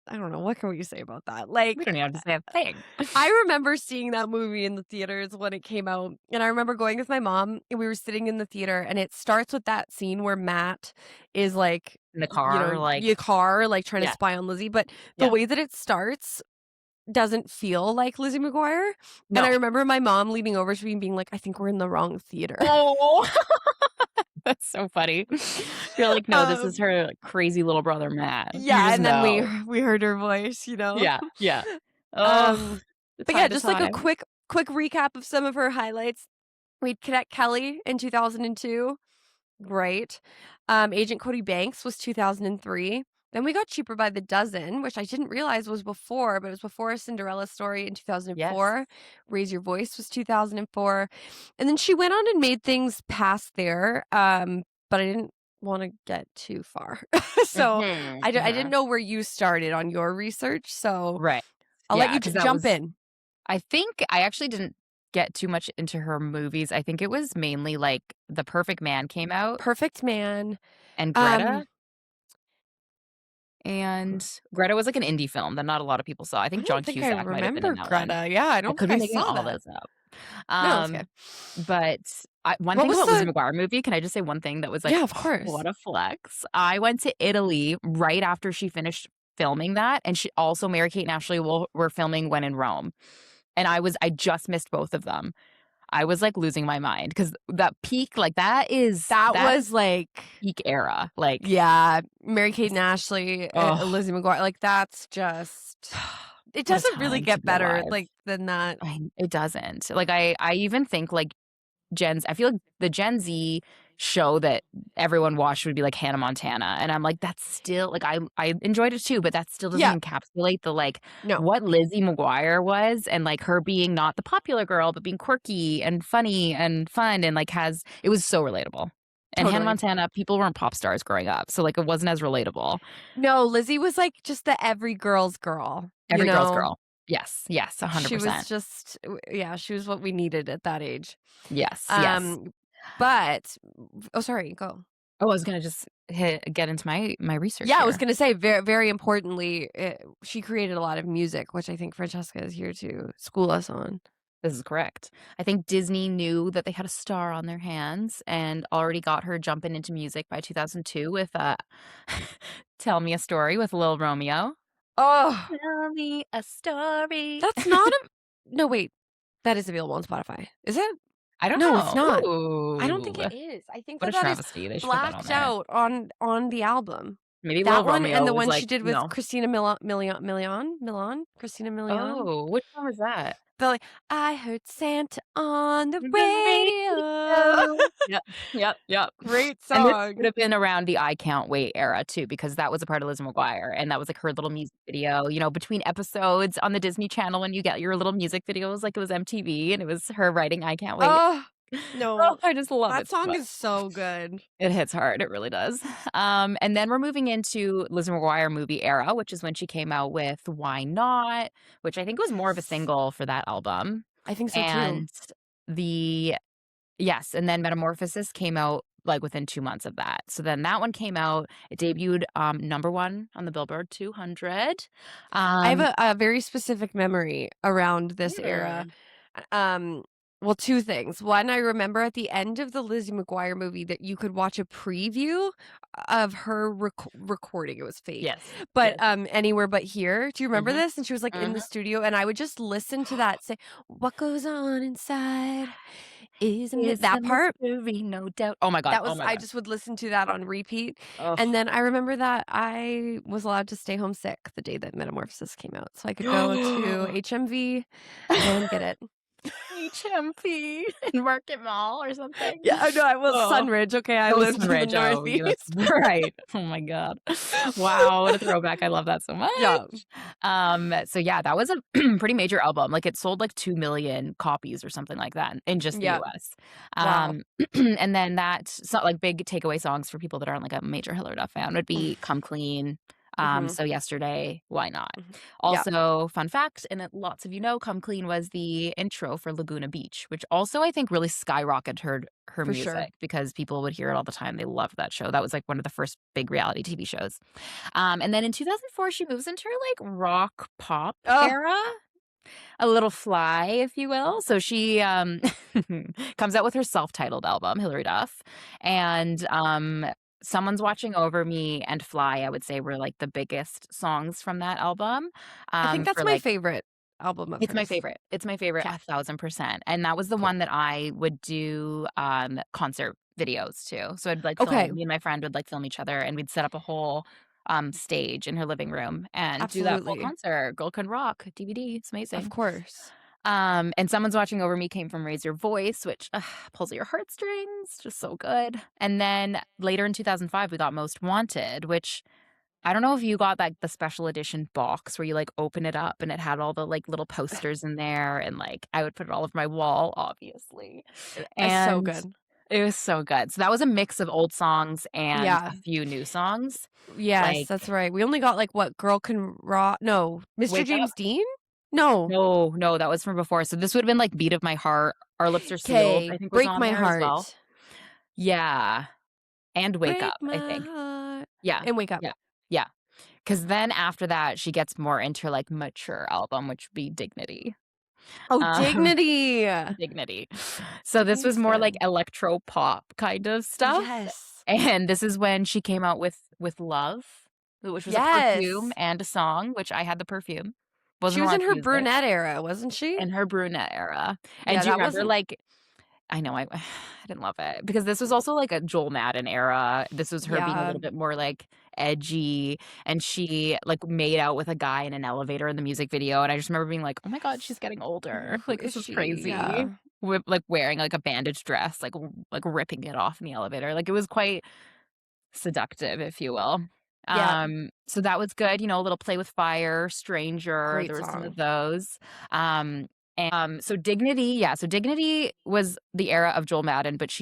I don't know. What can we say about that? Like, We don't even have to say a thing. I remember seeing that movie in the theaters when it came out. And I remember going with my mom, and we were sitting in the theater, and it starts with that scene where Matt is like in the car, like trying to spy on Lizzie. But the Yeah. way that it starts doesn't feel like Lizzie McGuire. No. And I remember my mom leaning over to me and being like, I think we're in the wrong theater. Oh, that's so funny. You're like, no, this is her crazy little brother, Matt. You Yeah, just and then know. we heard her voice, you know? Yeah, yeah. Oh, But yeah, just like a quick recap of some of her highlights. We had Cadet Kelly in 2002. Great. Agent Cody Banks was 2003. Then we got Cheaper by the Dozen, which I didn't realize was before, but it was before A Cinderella Story in 2004. Yes. Raise Your Voice was 2004. And then she went on and made things past there, but I didn't want to get too far. So I didn't know where you started on your research, so Right. I'll let you jump in. I think I actually didn't get too much into her movies. I think it was mainly like The Perfect Man came out. Perfect Man. And Greta. And Greta was like an indie film that not a lot of people saw. I think John Cusack might have been in that Greta. one. Yeah, I don't could think be I making saw all that. this up. No, it's okay. But one What thing was about Lizzie McGuire movie, can I just say one thing that was like, Yeah, of course. what a flex. I went to Italy right after she finished filming that, and she also Mary-Kate and Ashley were filming When in Rome. And I just missed both of them. I was like losing my mind because that peak, like that was like peak era. Like, yeah, Mary-Kate and Ashley, Lizzie McGuire. Like that's just, it doesn't really get better like than that. It doesn't. Like I even think like I feel like the Gen Z show that everyone watched would be like Hannah Montana, and I'm like, that's still like I enjoyed it too, but that still doesn't encapsulate the what Lizzie McGuire was, and like her being not the popular girl but being quirky and funny and fun, and like it was so relatable. And Hannah Montana, people weren't pop stars growing up, so like it wasn't as relatable. No, Lizzie was like just the every girl's girl. Every girl's girl. Yes, 100%. She was just, she was what we needed at that age. Yes. But, sorry, go. Oh, I was going to just get into my research. Yeah, I was going to say, very, very importantly, she created a lot of music, which I think Francesca is here to school us on. This is correct. I think Disney knew that they had a star on their hands and already got her jumping into music by 2002 with Tell Me a Story with Lil Romeo. Oh, tell me a story. That's not no, wait. That is available on Spotify. Is it? I don't know. No, it's not. Ooh. I don't think it is. I think what that a travesty. They should blacked out on the album. Maybe that Lil one Romeo and the was one like, she did with Christina Milian. Christina Milian. Oh, which one was that? They're like, I heard Santa on the radio. Yep. Great song. And this would have been around the I Can't Wait era too, because that was a part of Liz McGuire, and that was like her little music video, between episodes on the Disney Channel when you get your little music videos, like it was MTV, and it was her writing I Can't Wait. Oh, no. I just love it. That song is so good. It hits hard. It really does. And then we're moving into Liz McGuire movie era, which is when she came out with Why Not, which I think was more of a single for that album. I think so and too. And then Metamorphosis came out like within 2 months of that. So then that one came out. It debuted #1 on the Billboard 200. I have a very specific memory around this era. Well, 2 things. One, I remember at the end of the Lizzie McGuire movie that you could watch a preview of her recording. It was fake. Yes. But Anywhere But Here. Do you remember this? And she was like in the studio, and I would just listen to that say, what goes on inside isn't it that part? Mystery, no doubt. Oh my God. I just would listen to that on repeat. And then I remember that I was allowed to stay home sick the day that Metamorphosis came out. So I could go to HMV and get it. HMP in Market Mall or something. Yeah, I know. I was Oh. Sunridge. Okay, I Oh, lived in the Sunridge. Oh, Northeast. that's right. Oh my God. Wow, what a throwback. I love that so much. Yeah. So yeah, that was a pretty major album. Like it sold like 2 million copies or something like that in just the Yeah. US. Wow. And then so like big takeaway songs for people that aren't like a major Hilary Duff fan would be Come Clean. Mhm. So Yesterday, Why Not? Mhm. Yeah. Also, fun fact, and that lots of you know, Come Clean was the intro for Laguna Beach, which also I think really skyrocketed her For music sure. because people would hear it all the time. They loved that show. That was like one of the first big reality TV shows. And then in 2004, she moves into her like rock pop Oh, era, a little fly, if you will. So she comes out with her self-titled album, Hilary Duff, and Someone's Watching Over Me and Fly, I would say, were like the biggest songs from that album. I think that's For my like favorite album of it's my hers. favorite. It's my favorite Okay. 1,000%. And that was the Cool. one that I would do concert videos to. So I'd like Okay. film, me and my friend would like film each other and we'd set up a whole stage in her living room and do that full Absolutely. concert. Girl Can Rock DVD. It's Of amazing. course. And Someone's Watching Over Me came from Raise Your Voice, which pulls at your heartstrings. Just so good. And then later in 2005, we got Most Wanted, which I don't know if you got like the special edition box where you like open it up and it had all the like little posters in there, and like I would put it all over my wall, obviously. It's so And good. it was so good. So that was a mix of old songs and Yeah. a few new songs. Yes, Like that's right. We only got like what Girl Can Rock. No, Mr. Wake Up. James Dean? No. No, that was from before. So this would have been like Beat of My Heart. Our Lips Are Sealed, Okay. I think, was Break on My there as well. Heart. Yeah. And Wake Break Up, I my think. heart. Yeah. And Wake Up. Yeah. Yeah. Because then after that, she gets more into like mature album, which would be Dignity. Oh, Um, Dignity. Dignity. So this was Dignity's more like good. electro pop kind of stuff. Yes. And this is when she came out with Love, which was a perfume Yes. and a song, which I had the perfume. She Wasn't was allowed in to her use it. brunette era, wasn't she? In her brunette era. And Yeah, do you that remember wasn't. like I know I didn't love it because this was also like a Joel Madden era. This was her being a Yeah. little bit more like edgy, and she like made out with a guy in an elevator in the music video, and I just remember being like, "Oh my God, she's getting older. Who Like this is she? crazy." Yeah. With like wearing like a bandage dress, like ripping it off in the elevator. Like it was quite seductive, if you will. Yeah. So that was good, a little Play with Fire, Stranger, Great there were some of song. those. So Dignity was the era of Joel Madden, but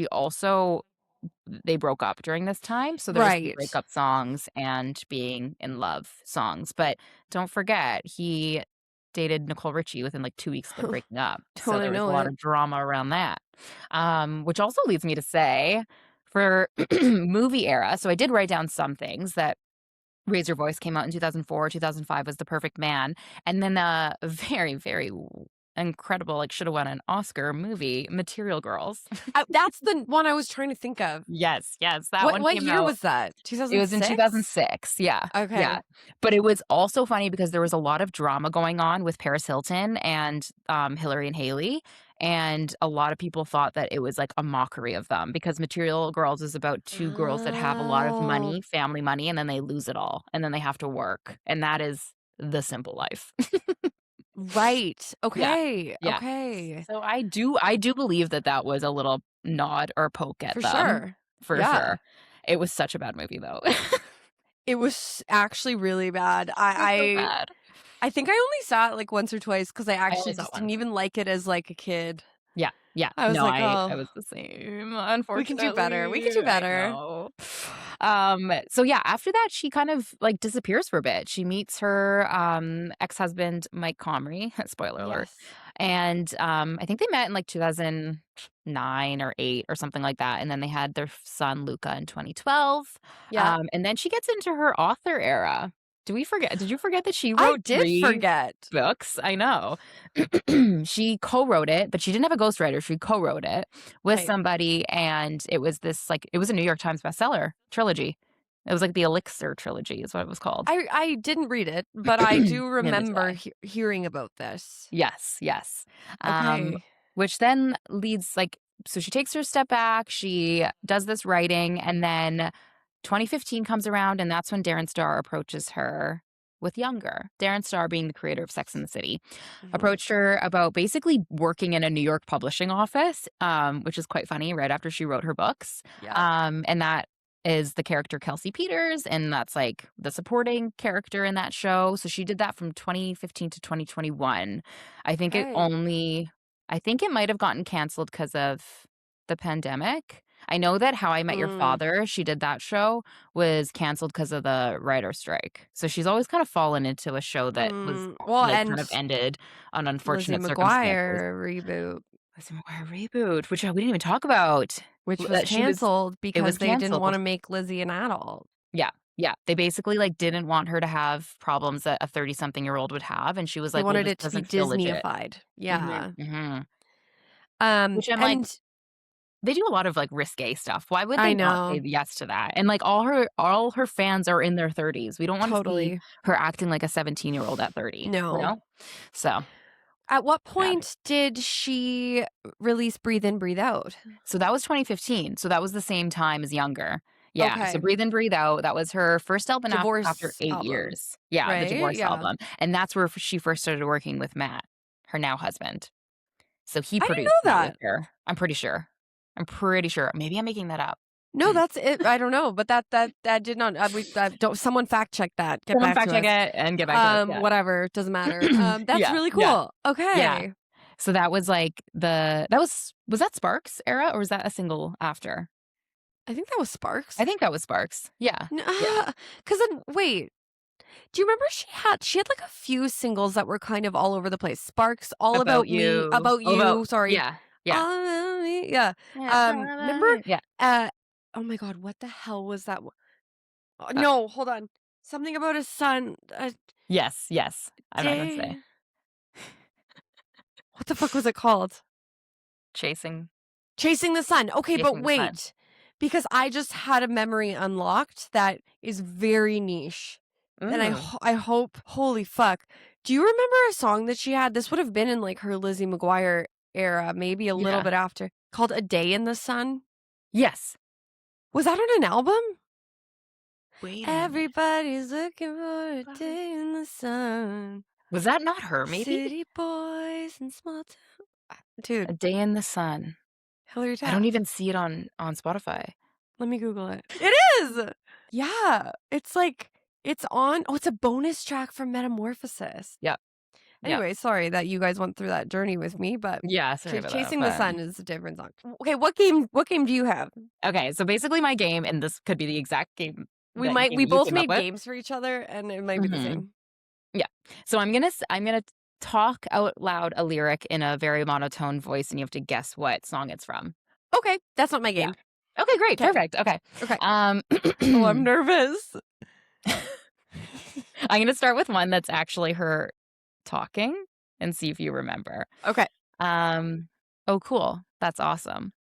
they broke up during this time, so there was some Right. breakup songs and being in love songs. But don't forget, he dated Nicole Richie within like 2 weeks of them breaking up. So Don't I there was a know lot it? of drama around that. Which also leads me to say for movie era, so I did write down some things that Raise Your Voice came out in 2004, 2005 was The Perfect Man, and then a very, very incredible, like should have won an Oscar movie, Material Girls. That's the one I was trying to think of. Yes, that What one came year out. was that? It was in 2006? 2006. Yeah. Okay. Yeah. But it was also funny because there was a lot of drama going on with Paris Hilton and Hillary and Haley. And a lot of people thought that it was like a mockery of them because Material Girls is about two girls that have a lot of Oh, money, family money, and then they lose it all. And then they have to work. And that is the simple life. right. Yeah. Okay. Yeah. Okay. So I do believe that was a little nod or poke at For them. sure. For Yeah. sure. It was such a bad movie though. It was actually really bad. It was so bad. I think I only saw it like once or twice because I only actually saw it just didn't once. even like it as like a kid. Yeah. I was No, like, I oh, was the same, we can do better. We can unfortunately. do I better. know. So yeah, after that, she kind of like disappears for a bit. She meets her ex-husband, Mike Comrie, spoiler alert. Yes. And I think they met in like 2009 or 8 or something like that. And then they had their son, Luca, in 2012. Yeah. And then she gets into her author era. Did you forget that she I wrote did 3 forget. books? I know. She co-wrote it, but she didn't have a ghostwriter. She co-wrote it with Right. somebody, and it was this like it was a New York Times bestseller trilogy. It was like the Elixir trilogy is what it was called. I didn't read it, but I do Neither did remember I. hearing about this. Yes. Okay. Which then leads so she takes her a step back, she does this writing, and then 2015 comes around, and that's when Darren Star approaches her with Younger. Darren Star, being the creator of Sex and the City, Mhm. approached her about basically working in a New York publishing office, which is quite funny, right after she wrote her books. Yeah. And that is the character Kelsey Peters, and that's like the supporting character in that show. So she did that from 2015 to 2021. I think Okay. I think it might have gotten canceled because of the pandemic. I know that How I Met Your Father, she did that show, was canceled because of the writer's strike. So she's always kind of fallen into a show that was Well, like and kind of ended on Lizzie unfortunate circumstances. McGuire reboot, Lizzie McGuire reboot, which we didn't even talk about. which was That canceled it because was they didn't canceled. want to make Lizzie an adult. Yeah. Yeah. They basically like didn't want her to have problems that a 30-something-year-old would have. And she was They like, well, wanted this it to be doesn't feel legit. Disney-ified. Yeah. Which I'm like, And they do a lot of like risque stuff. Why would I they not say know. yes to that? And like all her fans are in their 30s. We don't want to see Totally. her acting like a 17-year-old at 30. You No. know? So At what point did she release Breathe In, Breathe Out? so that was 2015. So that was the same time as Younger. Yeah. Okay. So Breathe In, Breathe Out. That was her first album Divorce after 8 album, years. Yeah, right? the divorce Yeah. album. And that's where she first started working with Matt, her now husband. So he I didn't produced know that that. with her. I'm pretty sure. Maybe I'm making that up. No, that's it. I don't know, but that did not. Don't someone fact check that. Get Someone back fact to check us. it and get back to us. Yeah. Whatever, doesn't matter. That's Yeah, really yeah. cool. Okay. So that was like was that Sparks era, or was that a single after? I think that was Sparks. I think that was Sparks. Yeah. Because then wait, do you remember she had like a few singles that were kind of all over the place? Sparks, All About Me, About You. Sorry. Yeah. Yeah. All About Me. Yeah. Remember? Yeah. Oh my God, what the hell was that? No, hold on. Something about a sun. Yes. I'm not gonna say. What the fuck was it called? Chasing the Sun. Okay, but Chasing the wait. Sun. Because I just had a memory unlocked that is very niche. And I hope, holy fuck. Do you remember a song that she had? This would have been in like her Lizzie McGuire era, maybe a little bit after, called A Day in the Sun. Yes. Was that on an album? Wait. Everybody's looking for a day in the sun. Was that not her, maybe? City boys and small town. Dude. A Day in the Sun. Hilary Duff. I don't even see it on Spotify. Let me Google it. It is! Yeah. It's like, it's on. Oh, it's a bonus track from Metamorphosis. Yep. Anyway, sorry that you guys went through that journey with me, but yeah, sorry about Chasing that, the Sun is a different song. Okay, what game do you have? Okay, so basically my game, and this could be the exact game. We both made games for each other, and it might be the same. Yeah. So I'm gonna talk out loud a lyric in a very monotone voice, and you have to guess what song it's from. Okay, that's not my game. Yeah. Okay, great, perfect. Okay. Oh, I'm nervous. I'm gonna start with one that's actually her talking and see if you remember. Okay. Oh, cool. That's awesome.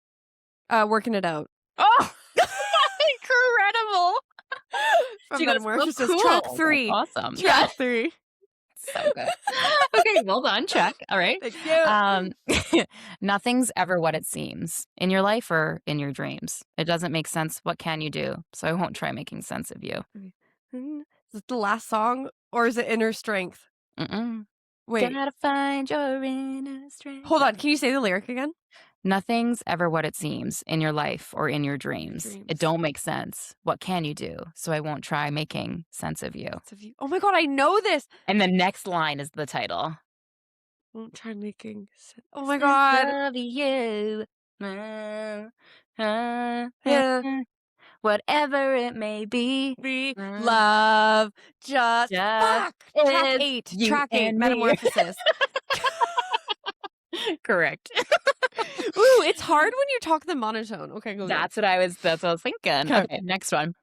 Working It Out. Oh, incredible. From Metamorphosis. So cool. Track 3. That's awesome. Track 3. So good. Okay, well done. Check. All right. Thank you. Nothing's ever what it seems in your life or in your dreams. It doesn't make sense. What can you do? So I won't try making sense of you. Is it the last song, or is it Inner Strength? Wait. Gotta find your inner strength. Hold on. Can you say the lyric again? Nothing's ever what it seems in your life or in your dreams. It don't make sense. What can you do? So I won't try making sense of you. Oh my God, I know this. And the next line is the title. Won't try making sense. Oh my God. Of you. Yeah. Whatever it may be. Love just fuck. Track 8. Track 8. Metamorphosis. Correct. Ooh, it's hard when you talk the monotone. Okay, go. That's what I was thinking. Okay, next one.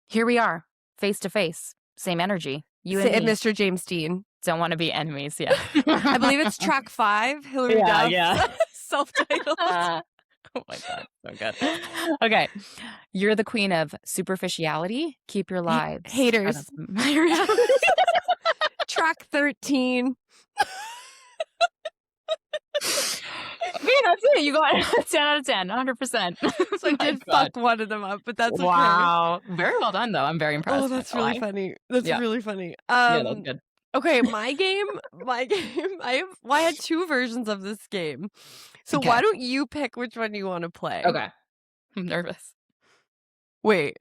Here we are, face to face. Same energy. You and me. Mr. James Dean. Don't want to be enemies, yeah. I believe it's track 5, Hilary Duff. Yeah. Self-titled. Oh my God, so good. Okay. You're the queen of superficiality. Keep your lives. Haters. Track 13. Yeah, that's it. You got 10 out of 10, 100%. So I My did God. fuck one of them up, but that's okay. Wow. Very well done, though. I'm very impressed. Oh, not that's gonna really lie. funny. That's Yeah. really funny. Yeah, that's good. Okay, my game. I had 2 versions of this game. So Okay. why don't you pick which one you want to play? Okay. I'm nervous. Wait.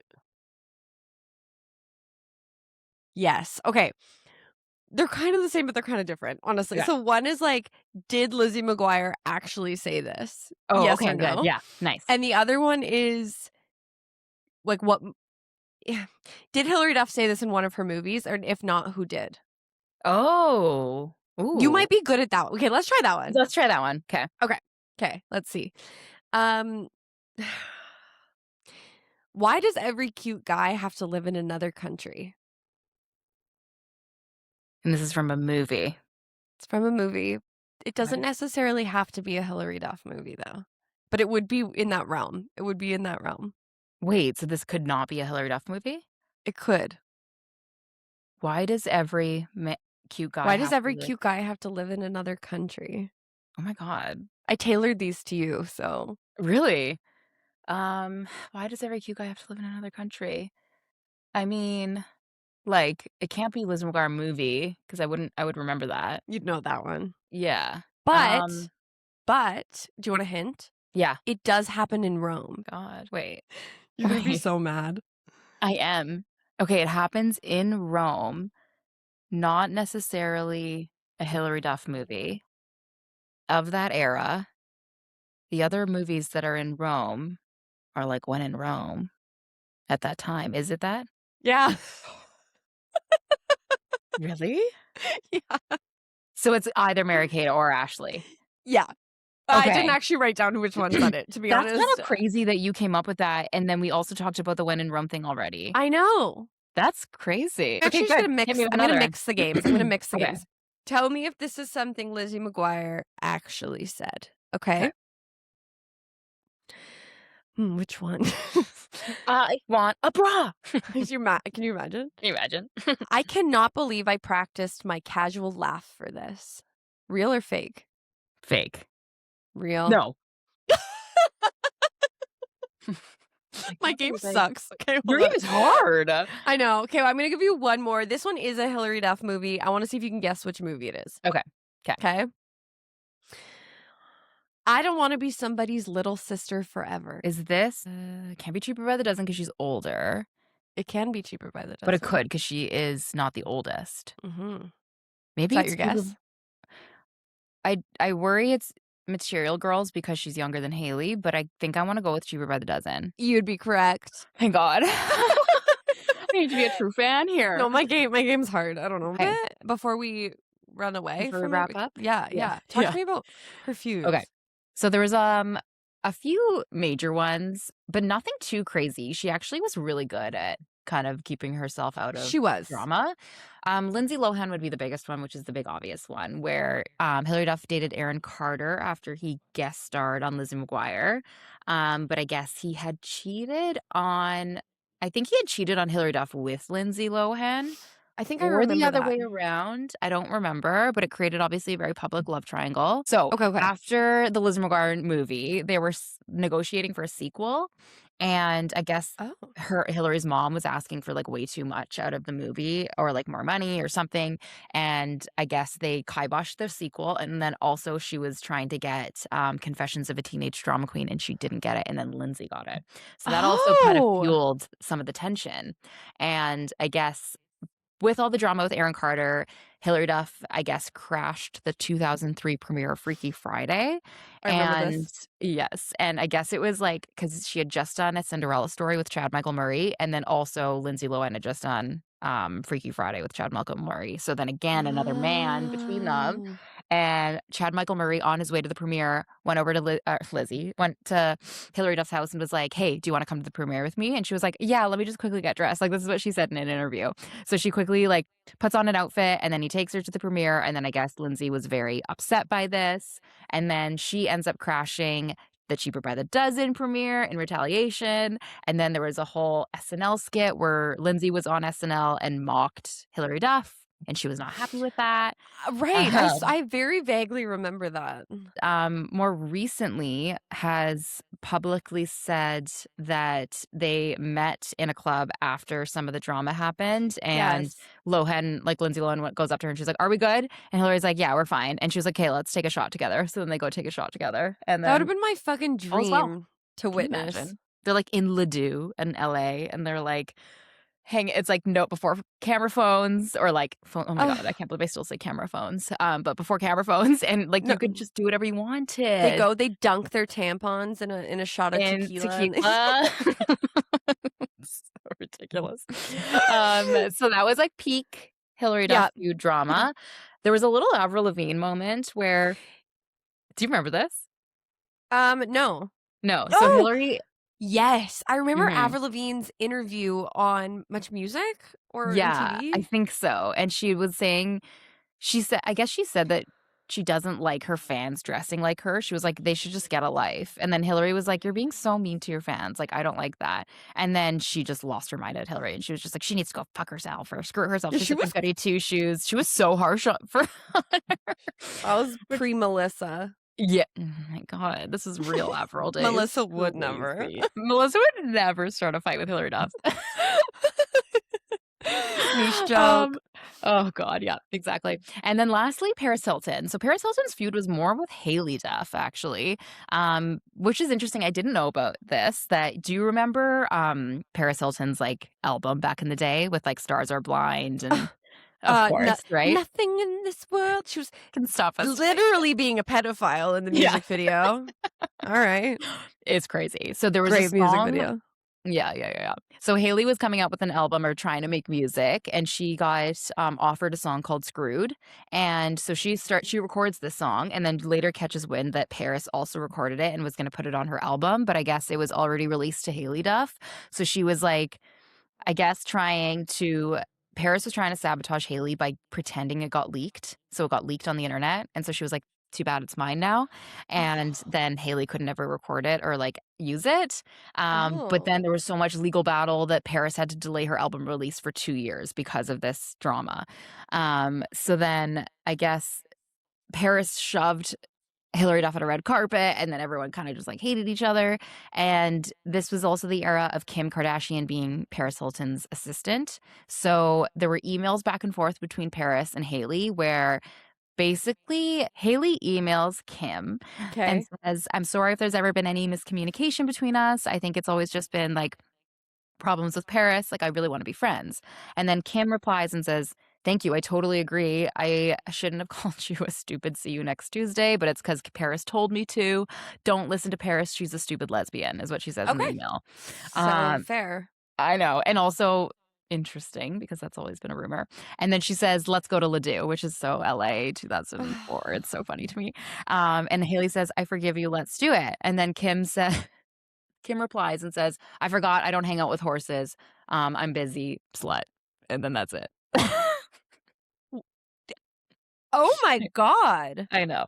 Yes. Okay. They're kind of the same, but they're kind of different, honestly. Okay. So one is like, did Lizzie McGuire actually say this? Oh, Yes okay, or no? good. Yeah, nice. And the other one is like, what? Yeah. Did Hilary Duff say this in one of her movies? Or if not, who did? Oh. Ooh. You might be good at that one. Okay, let's try that one. Let's try that one. Okay. Okay, let's see. Why does every cute guy have to live in another country? And this is from a movie. It's from a movie. It doesn't necessarily have to be a Hilary Duff movie, though. But it would be in that realm. It would be in that realm. Wait, so this could not be a Hilary Duff movie? It could. Why does every cute guy Why does have to every live- cute guy have to live in another country? Oh my God. I tailored these to you, so. Really? Why does every cute guy have to live in another country? I mean, like, it can't be Liz McGuire movie because I would remember that. You'd know that one. Yeah. But, do you want a hint? Yeah. It does happen in Rome. God, wait. You're going to be Wait. so mad. I am. Okay, it happens in Rome, not necessarily a Hilary Duff movie of that era. The other movies that are in Rome are like When in Rome at that time. Is it that? Yeah. Really? Yeah. So it's either Mary-Kate or Ashley. Yeah. I Okay. didn't actually write down which one said it, to be That's honest. kind of crazy that you came up with that, and then we also talked about the When in Rome thing already. I know. That's crazy. Actually, Okay, just good. gonna mix. Hit me with I'm gonna another. mix the games. I'm gonna mix the Okay. games. Tell me if this is something Lizzie McGuire actually said. Okay. Which one? I want a bra. Can you imagine? Can you imagine? I cannot believe I practiced my casual laugh for this. Real or fake? Fake. Real. No. My game sucks. Okay, Your hold game on. is hard. I know. Okay, well, I'm gonna give you one more. This one is a Hilary Duff movie. I want to see if you can guess which movie it is. Okay. Okay. I don't want to be somebody's little sister forever. Is this can't be Cheaper by the Dozen because she's older, It can be Cheaper by the Dozen. but it could because she is not the oldest. Mm-hmm. Maybe Is that it's your guess? I worry it's Material Girls because she's younger than Haley, but I think I want to go with Cheaper by the Dozen. You'd be correct. Thank God. I need to be a true fan here. No, my game's hard. I don't know. Okay. But before we run away Before we from wrap it, up? yeah. Yeah. Talk Yeah. to me about her fuse. Okay. So there was a few major ones, but nothing too crazy. She actually was really good at kind of keeping herself out of She was. drama. Lindsay Lohan would be the biggest one, which is the big obvious one, where Hilary Duff dated Aaron Carter after he guest starred on Lizzie McGuire. But I guess he had cheated on. I think he had cheated on Hilary Duff with Lindsay Lohan. I think I Or remember the other that. way around. I don't remember, but it created obviously a very public love triangle. So Okay. after the Liz McGuire movie, they were negotiating for a sequel. And I guess Oh. Hilary's mom was asking for like way too much out of the movie or like more money or something. And I guess they kiboshed the sequel. And then also she was trying to get Confessions of a Teenage Drama Queen and she didn't get it. And then Lindsay got it. So that also kind of Oh. fueled some of the tension. And I guess with all the drama with Aaron Carter, Hilary Duff, I guess, crashed the 2003 premiere of Freaky Friday. I remember this. Yes. And I guess it was like because she had just done a Cinderella story with Chad Michael Murray. And then also Lindsay Lohan had just done Freaky Friday with Chad Michael Murray. So then again, another man between them. Oh. And Chad Michael Murray, on his way to the premiere, went over to Lizzie, went to Hilary Duff's house and was like, hey, do you want to come to the premiere with me? And she was like, yeah, let me just quickly get dressed. Like, this is what she said in an interview. So she quickly, like, puts on an outfit and then he takes her to the premiere. And then I guess Lindsay was very upset by this. And then she ends up crashing the Cheaper by the Dozen premiere in retaliation. And then there was a whole SNL skit where Lindsay was on SNL and mocked Hilary Duff. and she was not happy with that. Right. Um, I very vaguely remember that. more recently has publicly said that they met in a club after some of the drama happened, and Yes. Lindsay Lohan goes up to her and she's like, "Are we good?" And Hillary's like, "Yeah, we're fine." And she was like, "Okay, let's take a shot together." So then they go take a shot together, and That would have then been my fucking all is well. dream to Can you witness. imagine? They're like in Ladue in LA, and they're like it's like note before camera phones or like phone. Oh my God, I Ugh. can't believe I still say camera phones. But before camera phones, and like No, you could just do whatever you they wanted. they dunk their tampons in a shot of And tequila. tequila. So ridiculous. So that was like peak Hilary Duff Yeah. feud drama. There was a little Avril Lavigne moment where, do you remember this? No. No. So Oh, Hillary, yes. I remember mhm. Avril Lavigne's interview on Much Music or Yeah, I MTV. think so. And she was saying, I guess she said that she doesn't like her fans dressing like her. She was like, they should just get a life. And then Hillary was like, you're being so mean to your fans. Like, I don't like that. And then she just lost her mind at Hillary. And she was just like, she needs to go fuck herself or screw herself. Yeah, She's she such a was goody two shoes. She was so harsh for her. I was Which- pre-Melissa. Yeah. Oh my God. This is real Avril days. Melissa would never. Crazy. Melissa would never start a fight with Hillary Duff. Niche joke. Oh God, yeah, exactly. And then lastly, Paris Hilton. So Paris Hilton's feud was more with Haley Duff, actually, which is interesting. I didn't know about this. Do you remember Paris Hilton's like album back in the day with like Stars Are Blind and of course, right? Nothing in this world. She was Can stop us. literally being a pedophile in the music video. All right. It's crazy. So there was Great a music song. video. Yeah. So Haley was coming out with an album or trying to make music, and she got offered a song called "Screwed," and so she records this song, and then later catches wind that Paris also recorded it and was going to put it on her album, but I guess it was already released to Haley Duff, so she was like, I guess Paris was trying to sabotage Haley by pretending it got leaked, so it got leaked on the internet, and so she was like, too bad it's mine now. And then Haley could never record it or like use it. But then there was so much legal battle that Paris had to delay her album release for 2 years because of this drama. So then I guess Paris shoved Hilary Duff at a red carpet, and then everyone kind of just like hated each other. And this was also the era of Kim Kardashian being Paris Hilton's assistant. So there were emails back and forth between Paris and Haley where basically, Haley emails Kim and says, "I'm sorry if there's ever been any miscommunication between us. I think it's always just been like problems with Paris. Like, I really want to be friends." And then Kim replies and says, "Thank you. I totally agree. I shouldn't have called you a stupid see you next Tuesday, but it's because Paris told me to. Don't listen to Paris. She's a stupid lesbian," is what she says in the email. So fair. I know. And also interesting because that's always been a rumor. And then she says, "Let's go to Ladue," which is so LA 2004. It's so funny to me. And Haley says, "I forgive you. Let's do it." And then Kim replies and says, "I forgot. I don't hang out with horses. I'm busy, slut." And then that's it. Oh my God. I know.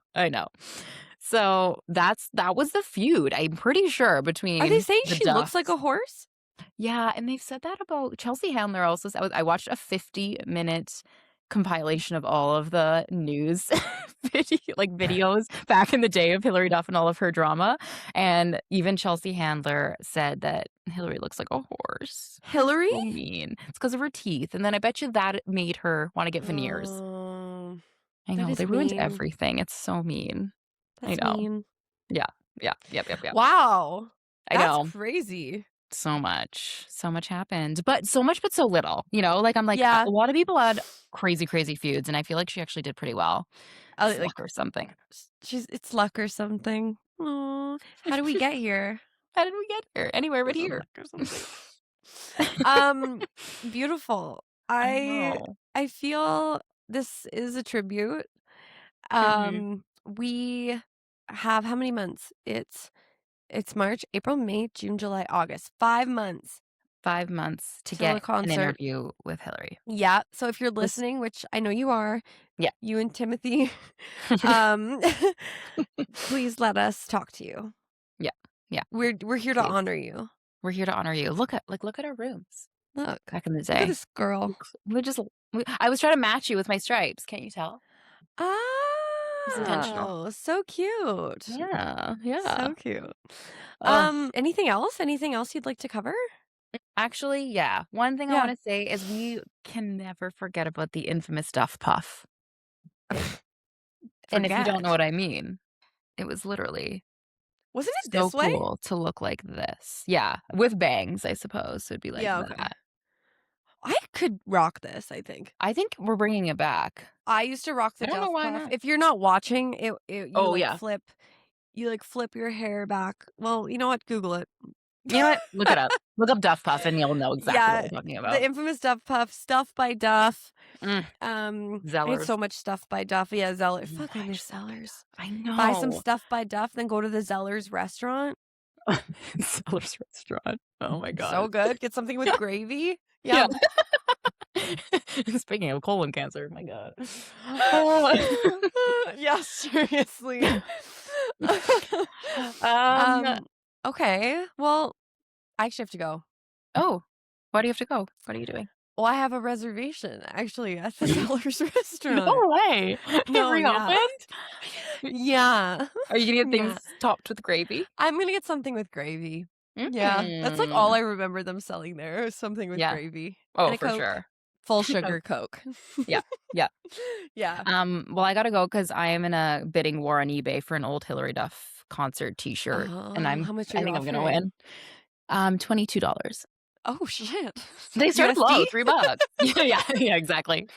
So that was the feud. I'm pretty sure between. Are they saying the she looks Duffs. like a horse? Yeah, and they've said that about Chelsea Handler also. I watched a 50-minute compilation of all of the news videos back in the day of Hilary Duff and all of her drama, and even Chelsea Handler said that Hilary looks like a horse. Hillary? So mean. It's because of her teeth, and then I bet you that made her want to get veneers. I know, they ruined everything. It's so mean. That's I know. mean. Yeah. Yep. Wow. I know. That's crazy. So much happened, but so little, like I'm like, Yeah. a lot of people had crazy feuds, and I feel like she actually did pretty well. It's Like luck or something. it's luck or something. Aw. How did we get here? How did we get here? Anywhere but here. Beautiful. I know. I feel this is a tribute. We have how many months? It's March, April, May, June, July, August. 5 months. 5 months to Till a get an concert. interview with Hilary. Yeah. So if you're listening, which I know you are, Yeah. you and Timothy, please let us talk to you. Yeah. We're here to Please. honor you. We're here to honor you. Look at our rooms Look back in the at day. this girl. We just I was trying to match you with my stripes. Can't you tell? It's intentional. Oh, so cute. Yeah. So cute. Oh, Anything else? Anything else you'd like to cover? actually, yeah. One thing I Yeah. want to say is we can never forget about the infamous Duff Puff. And if you don't know Forget. what I mean, it was literally Wasn't it so this way? cool to look like this. Yeah, with bangs, I suppose. So it'd be like Yeah, okay. that. I could rock this, I think. I think we're bringing it back. I used to rock the I don't know Duff why Puff. not. If you're not watching, you Oh, like yeah. flip your hair back. Well, you know what? Google it. You know what? Look it up. Look up Duff Puff and you'll know exactly what Yeah, I'm talking about. the infamous Duff Puff, Stuff by Duff. Mm, I need Zellers. so much stuff by Duff. Yeah, Zellers. Fuck, I Why miss so Zellers. I know. Buy some stuff by Duff, then go to the Zellers restaurant. Zellers restaurant. Oh my god. So good. Get something with gravy. Yeah. Speaking of colon cancer, my god. Yeah, seriously. Okay. Well, I actually have to go. Oh, why do you have to go? What are you doing? Well, I have a reservation actually at the Zellers restaurant. No way. No, It yeah. reopened? Yeah. Are you gonna get things Yeah. topped with gravy? I'm gonna get something with gravy. Yeah. That's like all I remember them selling there is something with Yeah. gravy. Oh, And a for Coke. sure. Full sugar Coke. Yeah. Yeah. Yeah. Well, I gotta go because I am in a bidding war on eBay for an old Hilary Duff concert T-shirt, and How much are I you think I'm gonna offering? win. $22. Oh shit. They started low, USD? $3. Yeah, exactly.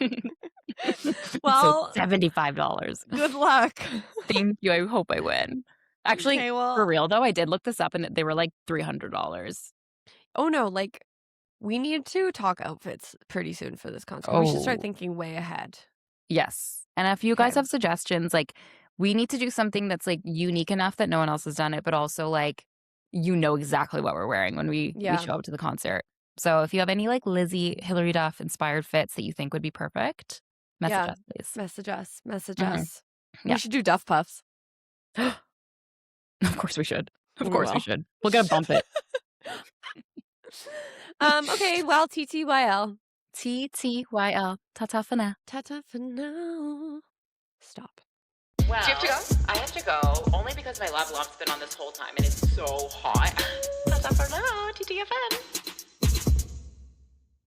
Well, so $75. good luck. Thank you. I hope I win. Actually, Okay, well, for real though, I did look this up, and they were like $300. oh no, like we need to talk outfits pretty soon for this concert. We should start Oh. thinking way ahead. Yes, and if you guys Okay. have suggestions, like we need to do something that's like unique enough that no one else has done it, but also like you know exactly what we're wearing when we Yeah. show up to the concert. So if you have any like Hilary Duff inspired fits that you think would be perfect, message Yeah. us, please. Message us. Message Mhm. us. Yeah. We should do Duff Puffs. Of course we should. Of We course we will. should. We're gonna bump it. Okay, well, TTYL. TTYL. Ta-ta for now. Ta-ta for now. Stop. Well, Do you have to go? I have to go only because my lab lamp's been on this whole time and it's so hot. That's up for now, TTFN.